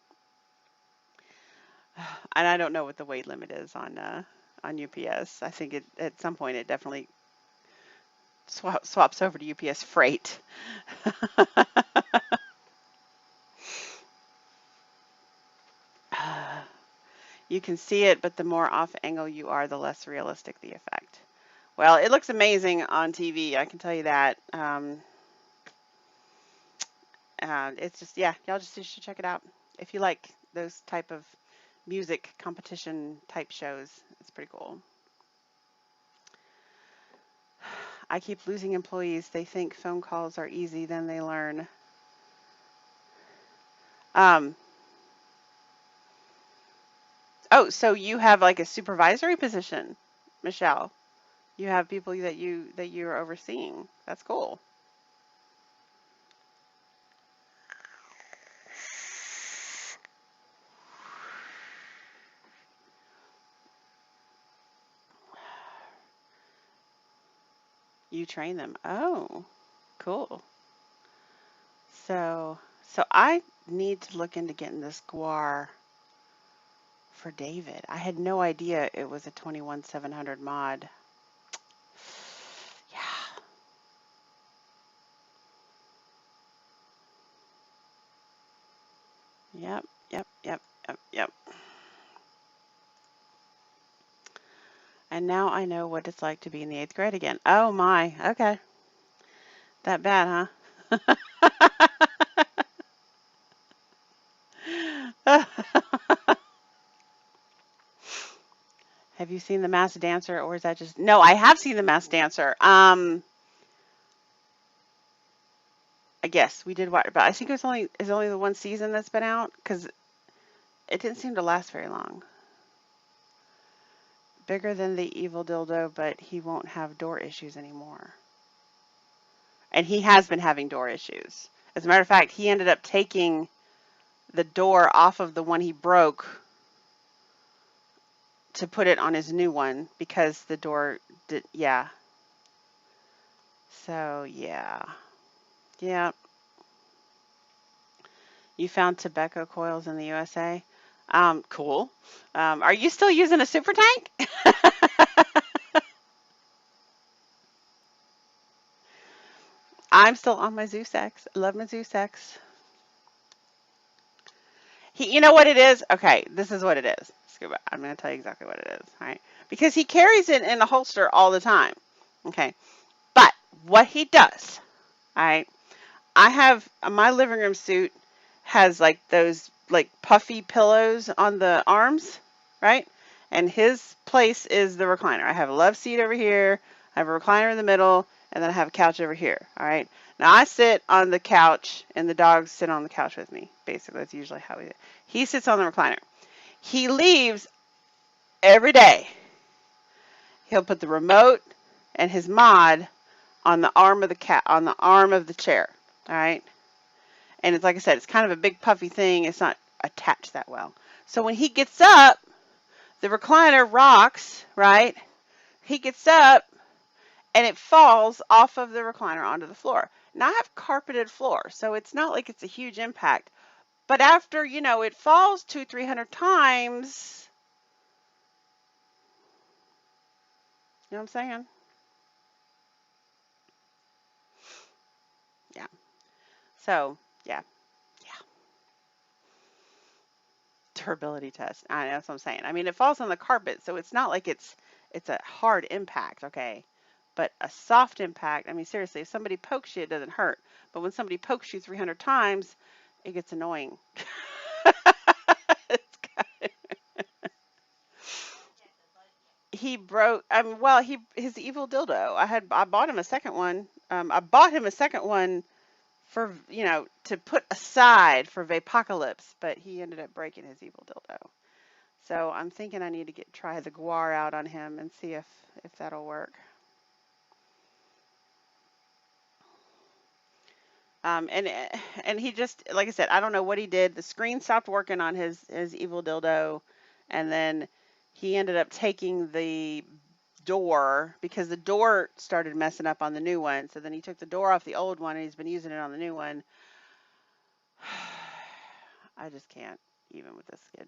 And I don't know what the weight limit is on UPS. I think at some point it definitely swaps over to UPS freight. You can see it, but the more off angle you are, the less realistic the effect. Well, it looks amazing on TV. I can tell you that. It's just, yeah, y'all just should check it out if you like those type of music competition type shows. It's pretty cool. I keep losing employees. They think phone calls are easy, then they learn. Oh, so you have like a supervisory position, Michelle. You have people that you're overseeing. That's cool. You train them. Oh, cool. So I need to look into getting this guar for David. I had no idea it was a 21700 mod. Yeah. Yep, yep, yep, yep, yep. And now I know what it's like to be in the 8th grade again. Oh my, okay. That bad, huh? Have you seen The Masked Dancer, or is that just... No, I have seen The Masked Dancer. I guess we did watch, but I think it's only the one season that's been out because it didn't seem to last very long. Bigger than the evil dildo, but he won't have door issues anymore. And he has been having door issues. As a matter of fact, he ended up taking the door off of the one he broke to put it on his new one because the door did, yeah. So, yeah. Yeah. You found tobacco coils in the USA? Cool. Are you still using a super tank? I'm still on my Zeus X. I love my Zeus X. You know what it is? Okay, this is what it is. Scuba. I'm going to tell you exactly what it is. All right, because he carries it in a holster all the time. Okay, but what he does, all right, I have my living room suit has like those like puffy pillows on the arms, right? And his place is the recliner. I have a love seat over here, I have a recliner in the middle, and then I have a couch over here, all right? Now I sit on the couch and the dogs sit on the couch with me. Basically, that's usually how he sits on the recliner. He leaves every day. He'll put the remote and his mod on the arm of the chair, all right? And it's like I said, it's kind of a big puffy thing. It's not attached that well. So when he gets up, the recliner rocks, right? He gets up and it falls off of the recliner onto the floor. Now I have carpeted floor, so it's not like it's a huge impact. But after, it falls 200-300 times, you know what I'm saying? Yeah. So, yeah. Durability test. I know, that's what I'm saying. I mean, it falls on the carpet, so it's not like it's a hard impact, okay? But a soft impact, I mean, seriously, if somebody pokes you, it doesn't hurt. But when somebody pokes you 300 times, it gets annoying. He broke, well, his evil dildo. I bought him a second one. I bought him a second one for, to put aside for Vapocalypse, but he ended up breaking his evil dildo. So I'm thinking I need to try the guar out on him and see if that'll work. And he just, like I said, I don't know what he did. The screen stopped working on his evil dildo, and then he ended up taking the door because the door started messing up on the new one. So then he took the door off the old one and he's been using it on the new one. I just can't even with this kid.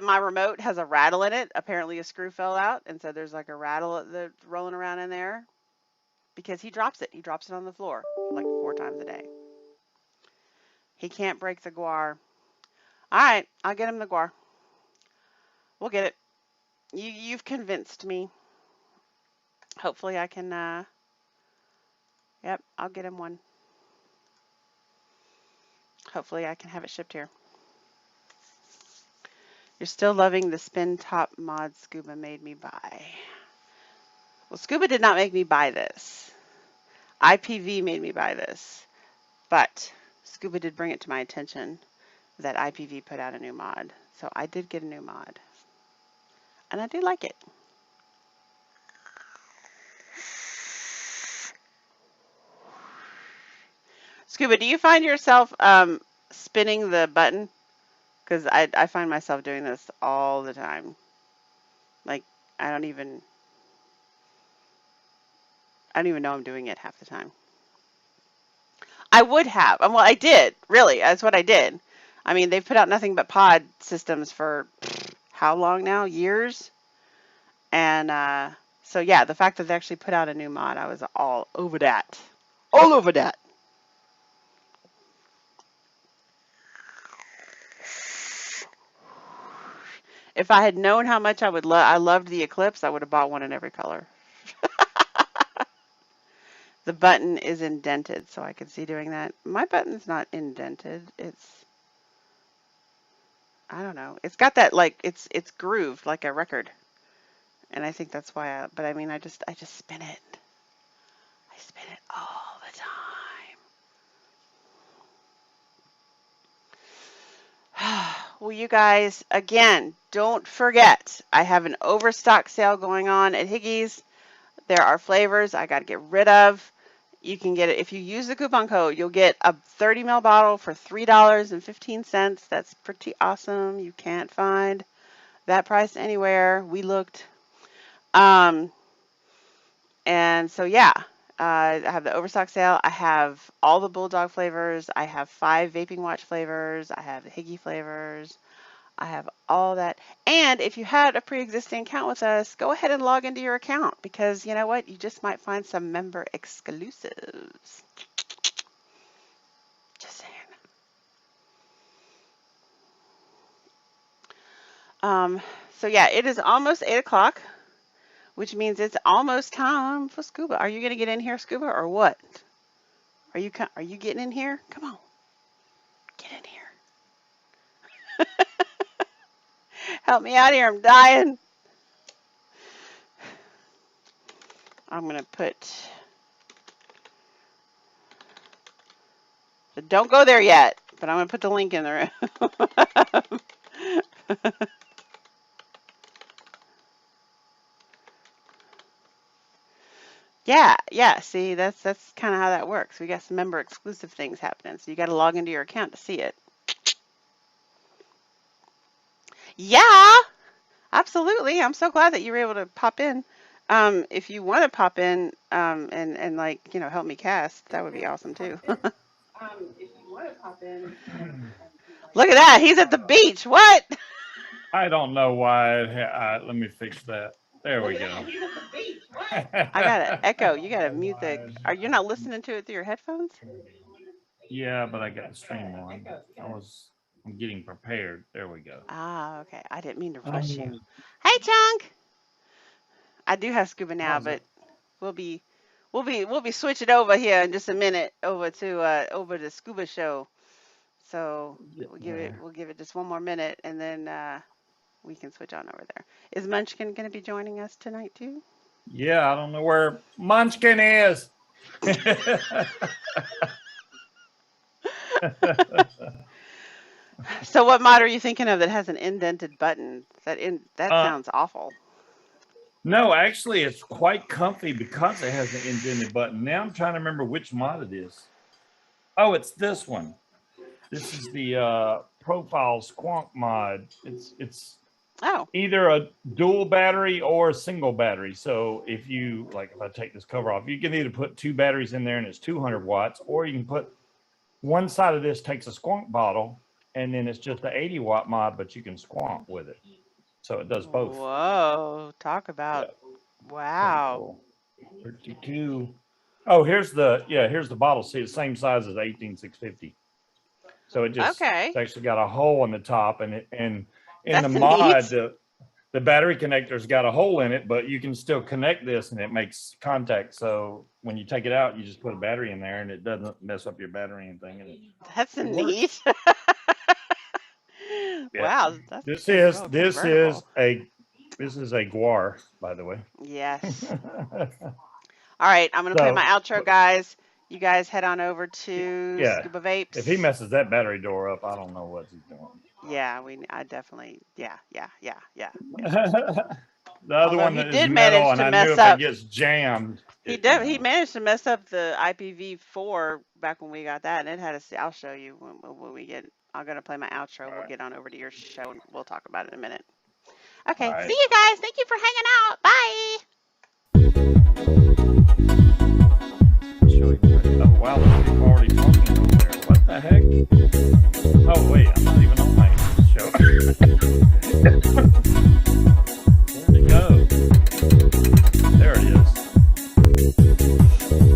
My remote has a rattle in it. Apparently a screw fell out, and so there's like a rattle rolling around in there because he drops it. He drops it on the floor like 4 times a day. He can't break the guar. All right, I'll get him the guar. We'll get it. You've convinced me. Hopefully I can, yep, I'll get him one. Hopefully I can have it shipped here. You're still loving the spin top mod Scuba made me buy. Well, Scuba did not make me buy this. IPV made me buy this. But Scuba did bring it to my attention that IPV put out a new mod. So I did get a new mod. And I do like it. Scuba, do you find yourself spinning the button? Because I find myself doing this all the time. Like, I don't even know I'm doing it half the time. I would have. Well, I did. Really, that's what I did. I mean, they've put out nothing but pod systems for how long now? Years. And so, yeah, the fact that they actually put out a new mod, I was all over that. All over that. If I had known how much I loved the Eclipse, I would have bought one in every color. The button is indented, so I could see doing that. My button's not indented. I don't know. It's got that, like, it's grooved like a record. And I think that's why but I mean, I just spin it. I spin it all the time. Well, you guys, again, don't forget, I have an overstock sale going on at Higgy's. There are flavors I got to get rid of. You can get it if you use the coupon code. You'll get a 30 ml bottle for $3.15. That's pretty awesome. You can't find that price anywhere. We looked. And so yeah, I have the overstock sale. I have all the Bulldog flavors. I have 5 vaping watch flavors. I have the Higgy flavors. I have all that. And if you had a pre-existing account with us, go ahead and log into your account because you know what? You just might find some member exclusives. Just saying. So yeah, it is almost 8 o'clock, which means it's almost time for Scuba. Are you going to get in here, Scuba, or what? Are you getting in here? Come on. Get in here. Help me out here. I'm dying. I'm going to put... Don't go there yet, but I'm going to put the link in the room. Yeah, see, that's kind of how that works. We got some member exclusive things happening, so you got to log into your account to see it. Yeah, absolutely. I'm so glad that you were able to pop in. If you want to pop in and like, you know, help me cast, that would be awesome too. If you want to pop in, look at that. He's at the beach. What? I don't know why. Let me fix that. There we go. He's at the beach. What? I got to echo. You got to mute the. Are you not listening to it through your headphones? Yeah, but I got the stream on. I'm getting prepared. There we go. Ah, okay. I didn't mean to rush you. Hey, Chunk. I do have scuba now, but we'll be switching over here in just a minute over to scuba show. So we'll give it just one more minute, and then we can switch on over there. Is Munchkin going to be joining us tonight too? Yeah, I don't know where Munchkin is. So what mod are you thinking of that has an indented button? That sounds awful. No, actually, it's quite comfy because it has an indented button. Now I'm trying to remember which mod it is. Oh, it's this one. This is the profile squonk mod. It's either a dual battery or a single battery. So if I take this cover off, you can either put 2 batteries in there and it's 200 watts, or you can put one side of this takes a squonk bottle and then it's just the 80 watt mod, but you can squonk with it. So it does both. Whoa, talk about, wow. 32. Oh, here's the bottle. See, it's the same size as 18650. So it just it's actually got a hole in the top, and in the mod, the battery connector's got a hole in it, but you can still connect this and it makes contact. So when you take it out, you just put a battery in there and it doesn't mess up your battery and thing. And that's neat. Yeah. Wow, this is a guar, by the way. Yes. All right, I'm gonna play my outro, guys. You guys head on over to Scuba Vapes. If he messes that battery door up, I don't know what he's doing. Yeah, I definitely, yeah. The other one that is metal, and I knew if it gets jammed. He managed to mess up the IPv4 back when we got that, and it had I'll show you when we get. I'm gonna play my outro. We'll get on over to your show, and we'll talk about it in a minute. Okay, see you guys. Thank you for hanging out. Bye. Oh wow, there's people already talking over there. What the heck? Oh wait, I'm not even on my show. Where'd it go? There it is.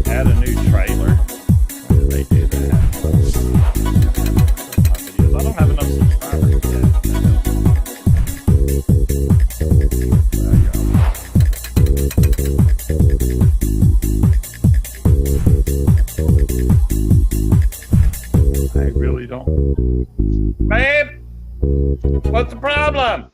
Add a new trailer. Why did they do that? I don't have enough subscribers yet. I really don't. Babe, what's the problem?